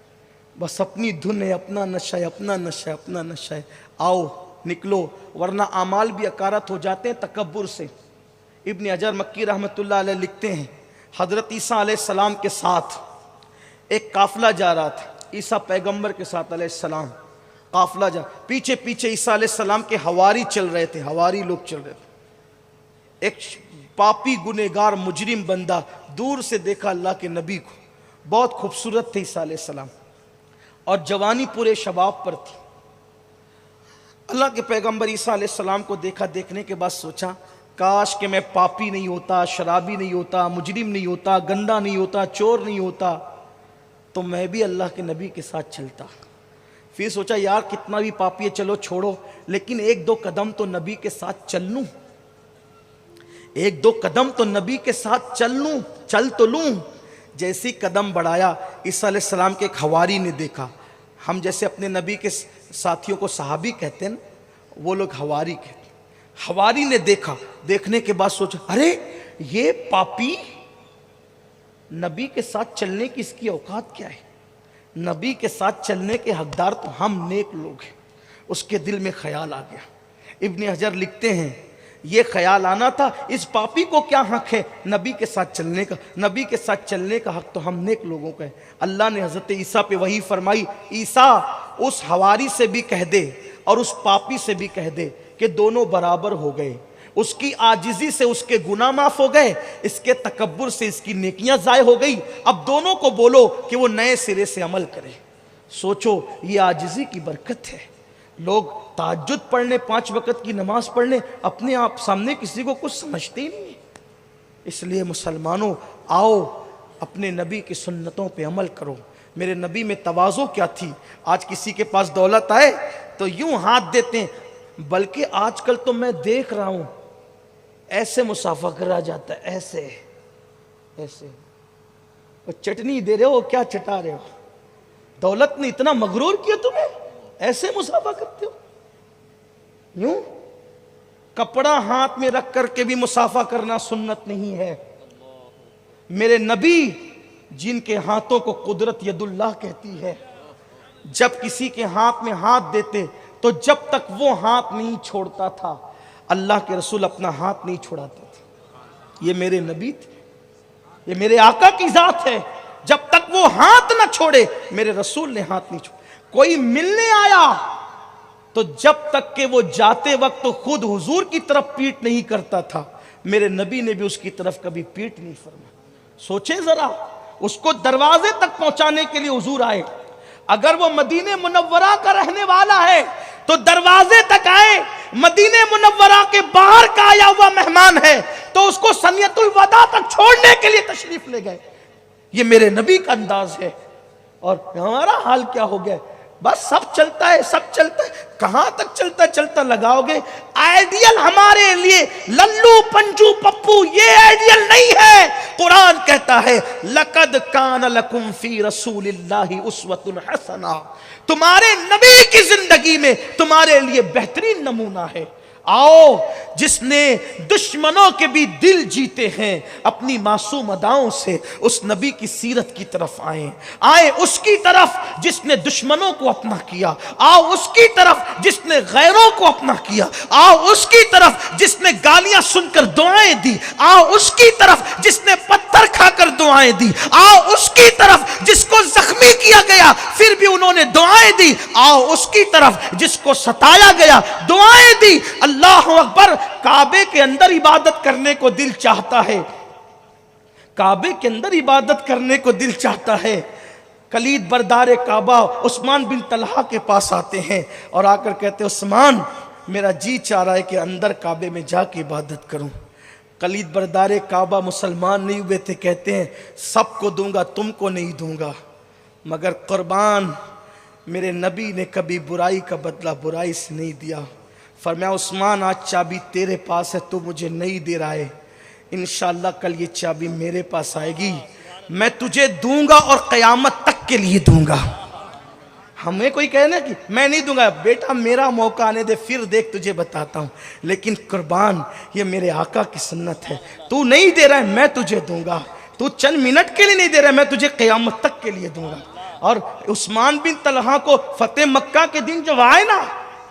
بس اپنی دھن ہے، اپنا نشہ ہے، اپنا نشہ ہے، اپنا نشہ ہے۔ آؤ نکلو، ورنہ اعمال بھی اکارت ہو جاتے ہیں تکبر سے۔ ابن حجر مکی رحمۃ اللہ علیہ لکھتے ہیں حضرت عیسیٰ علیہ السلام کے ساتھ ایک قافلہ جا رہا تھا، عیسیٰ پیغمبر کے ساتھ علیہ السلام قافلہ جا، پیچھے پیچھے عیسیٰ علیہ السلام کے حواری چل رہے تھے، حواری لوگ چل رہے تھے۔ ایک پاپی گنہگار مجرم بندہ دور سے دیکھا اللہ کے نبی کو، بہت خوبصورت تھے عیسیٰ علیہ السلام اور جوانی پورے شباب پر تھی۔ اللہ کے پیغمبر عیسیٰ علیہ السلام کو دیکھا، دیکھنے کے بعد سوچا کاش کہ میں پاپی نہیں ہوتا، شرابی نہیں ہوتا، مجرم نہیں ہوتا، گندا نہیں ہوتا، چور نہیں ہوتا، تو میں بھی اللہ کے نبی کے ساتھ چلتا۔ پھر سوچا یار کتنا بھی پاپی ہے چلو چھوڑو، لیکن ایک دو قدم تو نبی کے ساتھ چل لوں، ایک دو قدم تو نبی کے ساتھ چل تو لوں۔ جیسی قدم بڑھایا، عیسیٰ علیہ السلام کے ایک حواری نے دیکھا، ہم جیسے اپنے نبی کے ساتھیوں کو صحابی کہتے ہیں، وہ لوگ حواری کہتے ہیں۔ حواری نے دیکھا، دیکھنے کے بعد سوچا ارے یہ پاپی نبی کے ساتھ چلنے کی اس کی اوقات کیا ہے؟ نبی کے ساتھ چلنے کے حقدار تو ہم نیک لوگ ہیں۔ اس کے دل میں خیال آ گیا۔ ابن حجر لکھتے ہیں یہ خیال آنا تھا، اس پاپی کو کیا حق ہے نبی کے ساتھ چلنے کا؟ نبی کے ساتھ چلنے کا حق تو ہم نیک لوگوں کا ہے۔ اللہ نے حضرت عیسیٰ پہ وحی فرمائی، عیسیٰ اس حواری سے بھی کہہ دے اور اس پاپی سے بھی کہہ دے کہ دونوں برابر ہو گئے، اس کی عاجزی سے اس کے گناہ معاف ہو گئے، اس کے تکبر سے اس کی نیکیاں ضائع ہو گئی۔ اب دونوں کو بولو کہ وہ نئے سرے سے عمل کرے۔ سوچو یہ عاجزی کی برکت ہے۔ لوگ تہجد پڑھنے، 5 وقت کی نماز پڑھنے، اپنے آپ سامنے کسی کو کچھ سمجھتے ہی نہیں۔ اس لیے مسلمانوں آؤ اپنے نبی کی سنتوں پہ عمل کرو۔ میرے نبی میں تواضع کیا تھی؟ آج کسی کے پاس دولت آئے تو یوں ہاتھ دیتے ہیں، بلکہ آج کل تو میں دیکھ رہا ہوں ایسے مصافحہ کرا جاتا ہے، ایسے ایسے۔ وہ چٹنی دے رہے ہو، کیا چٹا رہے ہو؟ دولت نے اتنا مغرور کیا تمہیں، ایسے مصافحہ کرتے ہو؟ یوں کپڑا ہاتھ میں رکھ کر کے بھی مصافحہ کرنا سنت نہیں ہے۔ میرے نبی جن کے ہاتھوں کو قدرت ید اللہ کہتی ہے، جب کسی کے ہاتھ میں ہاتھ دیتے تو جب تک وہ ہاتھ نہیں چھوڑتا تھا اللہ کے رسول اپنا ہاتھ نہیں چھوڑاتے تھے۔ یہ میرے نبی تھے، یہ میرے آقا کی ذات ہے، جب تک وہ ہاتھ نہ چھوڑے میرے رسول نے ہاتھ نہیں چھوڑا۔ کوئی ملنے آیا تو جب تک کہ وہ جاتے وقت خود حضور کی طرف پیٹ نہیں کرتا تھا، میرے نبی نے بھی اس کی طرف کبھی پیٹ نہیں فرمایا۔ سوچیں ذرا، اس کو دروازے تک پہنچانے کے لیے حضور آئے۔ اگر وہ مدینہ منورہ کا رہنے والا ہے تو دروازے تک آئے، مدینہ منورہ کے باہر کا آیا ہوا مہمان ہے تو اس کو سنیت الوداع تک چھوڑنے کے لیے تشریف لے گئے۔ یہ میرے نبی کا انداز ہے۔ اور ہمارا حال کیا ہو گیا؟ بس سب چلتا ہے، سب چلتا ہے۔ کہاں تک چلتا چلتا لگاؤ گے؟ آئیڈیل ہمارے لیے للو پنجو پپو یہ آئیڈیل نہیں ہے۔ قرآن کہتا ہے لَقَدْ كَانَ لَكُمْ فِي رَسُولِ اللَّهِ أُسْوَةٌ حَسَنَةٌ، تمہارے نبی کی زندگی میں تمہارے لیے بہترین نمونہ ہے۔ آؤ جس نے دشمنوں کے بھی دل جیتے ہیں اپنی معصوم اداؤں سے، اس نبی کی سیرت کی طرف آئیں اس کی طرف جس نے دشمنوں کو اپنا کیا، آؤ اس کی طرف جس نے غیروں کو اپنا کیا، آؤ اس کی طرف جس نے گالیاں سن کر دعائیں دی، آؤ اس کی طرف جس نے پتھر کھا کر دعائیں دی، آؤ اس کی طرف جس کو زخمی کیا گیا پھر بھی انہوں نے دعائیں دی، آؤ اس کی طرف جس کو ستایا گیا دعائیں دی۔ اللہ اکبر۔ کعبے کے اندر عبادت کرنے کو دل چاہتا ہے، کعبے کے اندر عبادت کرنے کو دل چاہتا ہے۔ کلید بردار کعبہ عثمان بن طلحہ کے پاس آتے ہیں اور آ کر کہتے ہیں عثمان میرا جی چاہ رہا ہے کہ اندر کعبے میں جا کے عبادت کروں۔ کلید بردار کعبہ مسلمان نہیں ہوئے تھے، کہتے ہیں سب کو دوں گا تم کو نہیں دوں گا، مگر قربان میرے نبی نے کبھی برائی کا بدلہ برائی سے نہیں دیا۔ فرمایا عثمان آج چابی تیرے پاس ہے، تو مجھے نہیں دے رہا ہے، انشاءاللہ کل یہ چابی میرے پاس آئے گی میں تجھے دوں گا اور قیامت تک کے لیے دوں گا. ہمیں کوئی کہنا کہ میں نہیں دوں گا، بیٹا میرا موقع آنے دے پھر دیکھ تجھے بتاتا ہوں. لیکن قربان یہ میرے آقا کی سنت ہے، تو نہیں دے رہا ہے میں تجھے دوں گا، تو چند منٹ کے لیے نہیں دے رہا ہے میں تجھے قیامت تک کے لیے دوں گا. اور عثمان بن طلحہ کو فتح مکہ کے دن جب آئے نا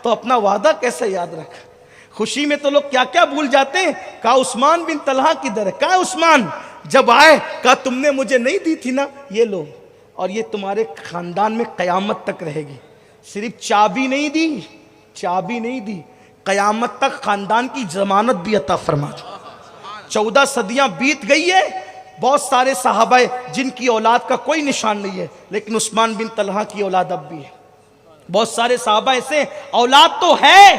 تو اپنا وعدہ کیسے یاد رکھا. خوشی میں تو لوگ کیا کیا بھول جاتے ہیں. کہا عثمان بن طلحہ کدھر ہے؟ کہا عثمان جب آئے کہا تم نے مجھے نہیں دی تھی نا، یہ لو، اور یہ تمہارے خاندان میں قیامت تک رہے گی. صرف چابی نہیں دی، چابی نہیں دی، قیامت تک خاندان کی ضمانت بھی عطا فرما دی. 14 صدیاں بیت گئی ہے، بہت سارے صحابہ جن کی اولاد کا کوئی نشان نہیں ہے، لیکن عثمان بن طلحہ کی اولاد اب بھی ہے. بہت سارے صحابہ ایسے اولاد تو ہے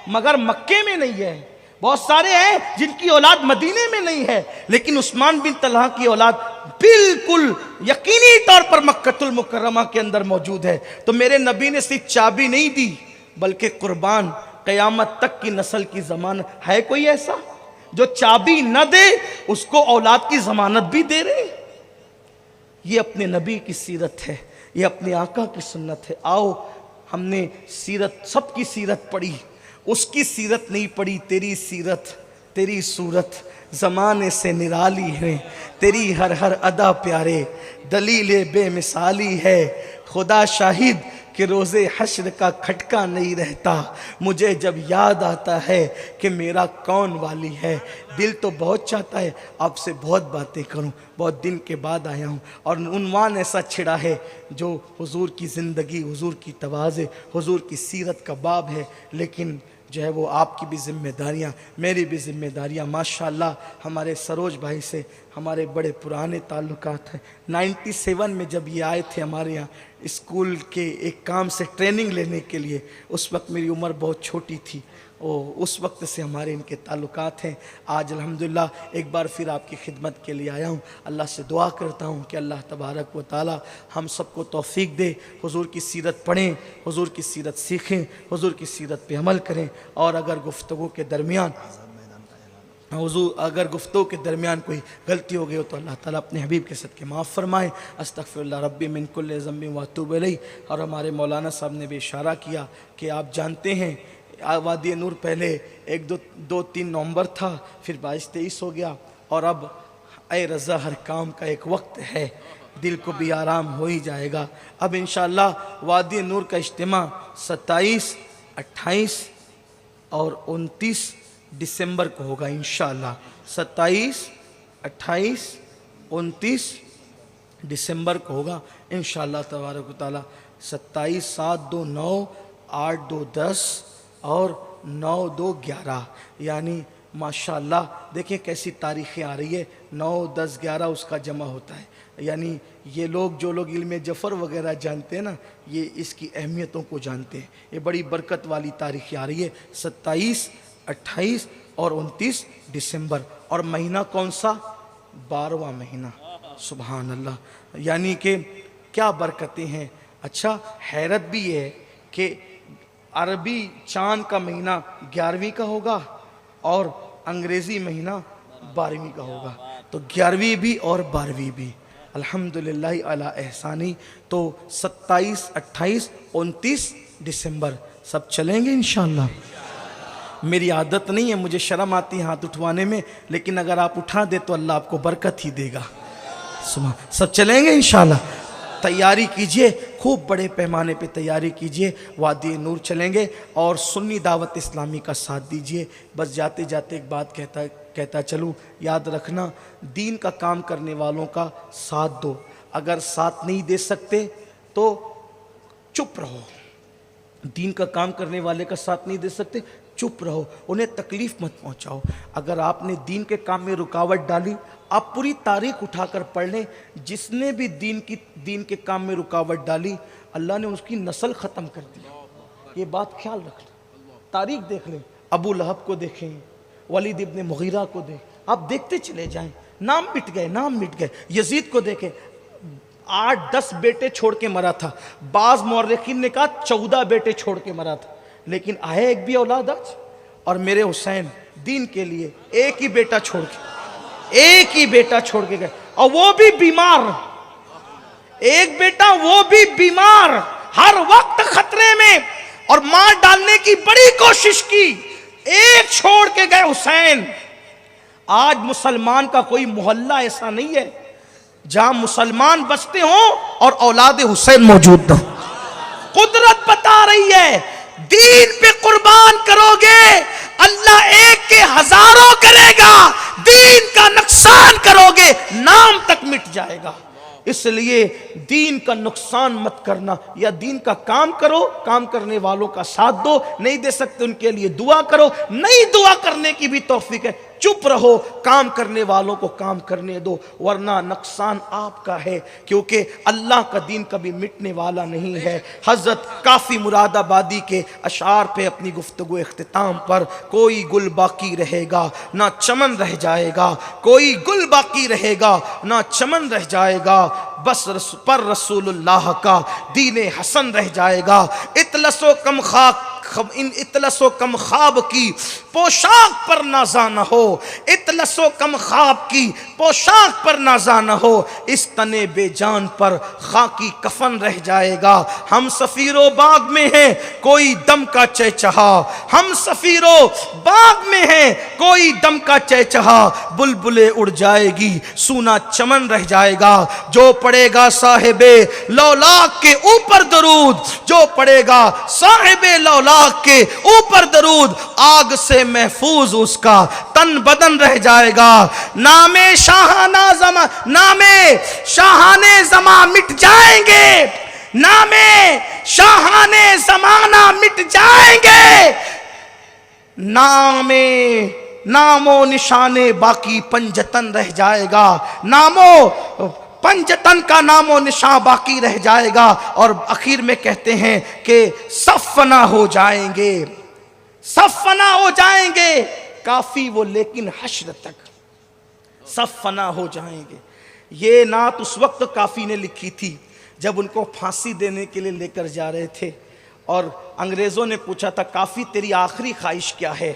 مگر مکے میں نہیں ہے، بہت سارے ہیں جن کی اولاد مدینے میں نہیں ہے، لیکن عثمان بن طلحہ کی اولاد بالکل یقینی طور پر مکۃ المکرمہ کے اندر موجود ہے. تو میرے نبی نے صرف چابی نہیں دی بلکہ قربان قیامت تک کی نسل کی ضمانت. ہے کوئی ایسا جو چابی نہ دے اس کو اولاد کی ضمانت بھی دے رہے؟ یہ اپنے نبی کی سیرت ہے، یہ اپنے آقا کی سنت ہے. آؤ ہم نے سیرت، سب کی سیرت پڑھی، اس کی سیرت نہیں پڑھی. تیری سیرت، تیری صورت زمانے سے نرالی ہے، تیری ہر ہر ادا پیارے دلیل بے مثالی ہے. خدا شاہد کہ روز حشر کا کھٹکا نہیں رہتا مجھے جب یاد آتا ہے کہ میرا کون والی ہے. دل تو بہت چاہتا ہے آپ سے بہت باتیں کروں، بہت دن کے بعد آیا ہوں، اور عنوان ایسا چھڑا ہے جو حضور کی زندگی، حضور کی تواضع، حضور کی سیرت کا باب ہے. لیکن جو ہے وہ آپ کی بھی ذمہ داریاں، میری بھی ذمہ داریاں. ماشاءاللہ ہمارے سروج بھائی سے ہمارے بڑے پرانے تعلقات ہیں. 97 میں جب یہ آئے تھے ہمارے یہاں اسکول کے ایک کام سے ٹریننگ لینے کے لیے، اس وقت میری عمر بہت چھوٹی تھی، اس وقت سے ہمارے ان کے تعلقات ہیں. آج الحمدللہ ایک بار پھر آپ کی خدمت کے لیے آیا ہوں. اللہ سے دعا کرتا ہوں کہ اللہ تبارک و تعالی ہم سب کو توفیق دے، حضور کی سیرت پڑھیں، حضور کی سیرت سیکھیں، حضور کی سیرت پہ عمل کریں. اور اگر گفتگو کے درمیان کوئی غلطی ہو گئی ہو تو اللہ تعالیٰ اپنے حبیب کے صدقے معاف فرمائے. استغفر اللہ ربی من کل ذنب واتوب الیہ. اور ہمارے مولانا صاحب نے بھی اشارہ کیا کہ آپ جانتے ہیں وادی نور پہلے 2-3 نومبر تھا، پھر 22-23 ہو گیا، اور اب اے رضا ہر کام کا ایک وقت ہے، دل کو بھی آرام ہو ہی جائے گا. اب انشاءاللہ وادی نور کا اجتماع 27، 28 اور 29 دسمبر کو ہوگا انشاءاللہ. 27، 28، 29 دسمبر کو ہوگا انشاءاللہ تبارک و تعالی. 27 7 2 9 8 2 10 اور 9 2 11، یعنی ماشاءاللہ دیکھیں کیسی تاریخیں آ رہی ہے. 9 10 11 اس کا جمع ہوتا ہے. یعنی یہ لوگ جو لوگ علم جفر وغیرہ جانتے ہیں نا، یہ اس کی اہمیتوں کو جانتے ہیں. یہ بڑی برکت والی تاریخیں آ رہی ہے. 27 28 اور 29 دسمبر. اور مہینہ کون سا؟ 12واں مہینہ. سبحان اللہ، یعنی کہ کیا برکتیں ہیں. اچھا حیرت بھی یہ ہے کہ عربی چاند کا مہینہ 11ویں کا ہوگا اور انگریزی مہینہ 12ویں کا ہوگا، تو 11ویں بھی اور 12ویں بھی. الحمدللہ علی احسانی. تو 27 28 29 دسمبر سب چلیں گے انشاءاللہ. میری عادت نہیں ہے، مجھے شرم آتی ہے ہاتھ اٹھوانے میں، لیکن اگر آپ اٹھا دے تو اللہ آپ کو برکت ہی دے گا. سب چلیں گے انشاءاللہ. تیاری کیجئے، خوب بڑے پیمانے پہ تیاری کیجئے. وادی نور چلیں گے اور سنی دعوت اسلامی کا ساتھ دیجئے. بس جاتے جاتے ایک بات کہتا چلوں، یاد رکھنا دین کا کام کرنے والوں کا ساتھ دو. اگر ساتھ نہیں دے سکتے تو چپ رہو. دین کا کام کرنے والے کا ساتھ نہیں دے سکتے، چپ رہو، انہیں تکلیف مت پہنچاؤ. اگر آپ نے دین کے کام میں رکاوٹ ڈالی، آپ پوری تاریخ اٹھا کر پڑھ لیں، جس نے بھی دین کے کام میں رکاوٹ ڈالی اللہ نے اس کی نسل ختم کر دی. یہ بات خیال رکھنا. تاریخ دیکھ لیں، ابو لہب کو دیکھیں، ولید ابن مغیرہ کو دیکھ، آپ دیکھتے چلے جائیں، نام مٹ گئے. یزید کو دیکھیں، 8-10 بیٹے چھوڑ کے مرا تھا. بعض مورخین نے کہا 14 بیٹے چھوڑ کے مرا تھا، لیکن آئے ایک بھی اولاد آج. اور میرے حسین دین کے لیے ایک ہی بیٹا چھوڑ کے، ایک ہی بیٹا چھوڑ کے گئے، اور وہ بھی بیمار، ایک بیٹا وہ بھی بیمار، ہر وقت خطرے میں، اور مار ڈالنے کی بڑی کوشش کی، ایک چھوڑ کے گئے حسین۔ آج مسلمان کا کوئی محلہ ایسا نہیں ہے جہاں مسلمان بستے ہوں اور اولاد حسین موجود نہ ہو۔ قدرت بتا رہی ہے دین پہ قربان کرو گے اللہ ایک کے ہزاروں کرے گا، دین کا نقصان کرو گے نام تک مٹ جائے گا۔ اس لیے دین کا نقصان مت کرنا، یا دین کا کام کرو، کام کرنے والوں کا ساتھ دو، نہیں دے سکتے ان کے لیے دعا کرو، نہیں دعا کرنے کی بھی توفیق ہے، چپ رہو، کام کرنے والوں کو کام کرنے دو، ورنہ نقصان آپ کا ہے، کیونکہ اللہ کا دین کبھی مٹنے والا نہیں ہے۔ حضرت کافی مراد آبادی کے اشعار پہ اپنی گفتگو اختتام پر، کوئی گل باقی رہے گا نہ چمن رہ جائے گا، کوئی گل باقی رہے گا نہ چمن رہ جائے گا، بس پر رسول اللہ کا دین حسن رہ جائے گا۔ اطلس و کم خاک ان اطلس و کم خواب کی پوشاک پر نازا نہ ہو، اطلس و کم خواب کی پوشاک پر نازا نہ ہو، اس تنے بے جان پر خاکی کفن رہ جائے گا۔ ہم سفیر و باغ میں ہیں کوئی دم کا چہچہا، ہم سفیر و باغ میں ہیں کوئی دم کا چہچہا، بلبلیں اڑ جائے گی سونا چمن رہ جائے گا۔ جو پڑے گا صاحب لولاک کے اوپر درود، جو پڑے گا صاحب لولاک کے اوپر درود، آگ سے محفوظ اس کا تن بدن رہ جائے گا۔ نام شاہانہ زمان، نام شاہانے زمان مٹ جائیں گے، نام شاہانے زمانہ مٹ جائیں گے، نام و نشانے باقی پنجتن رہ جائے گا، پنجتن کا نام و نشان باقی رہ جائے گا۔ اور اخیر میں کہتے ہیں کہ سب فنا ہو جائیں گے، سب فنا ہو جائیں گے، کافی وہ لیکن حشر تک سب فنا ہو جائیں گے۔ یہ نعت اس وقت کافی نے لکھی تھی جب ان کو پھانسی دینے کے لیے لے کر جا رہے تھے، اور انگریزوں نے پوچھا تھا کافی تیری آخری خواہش کیا ہے؟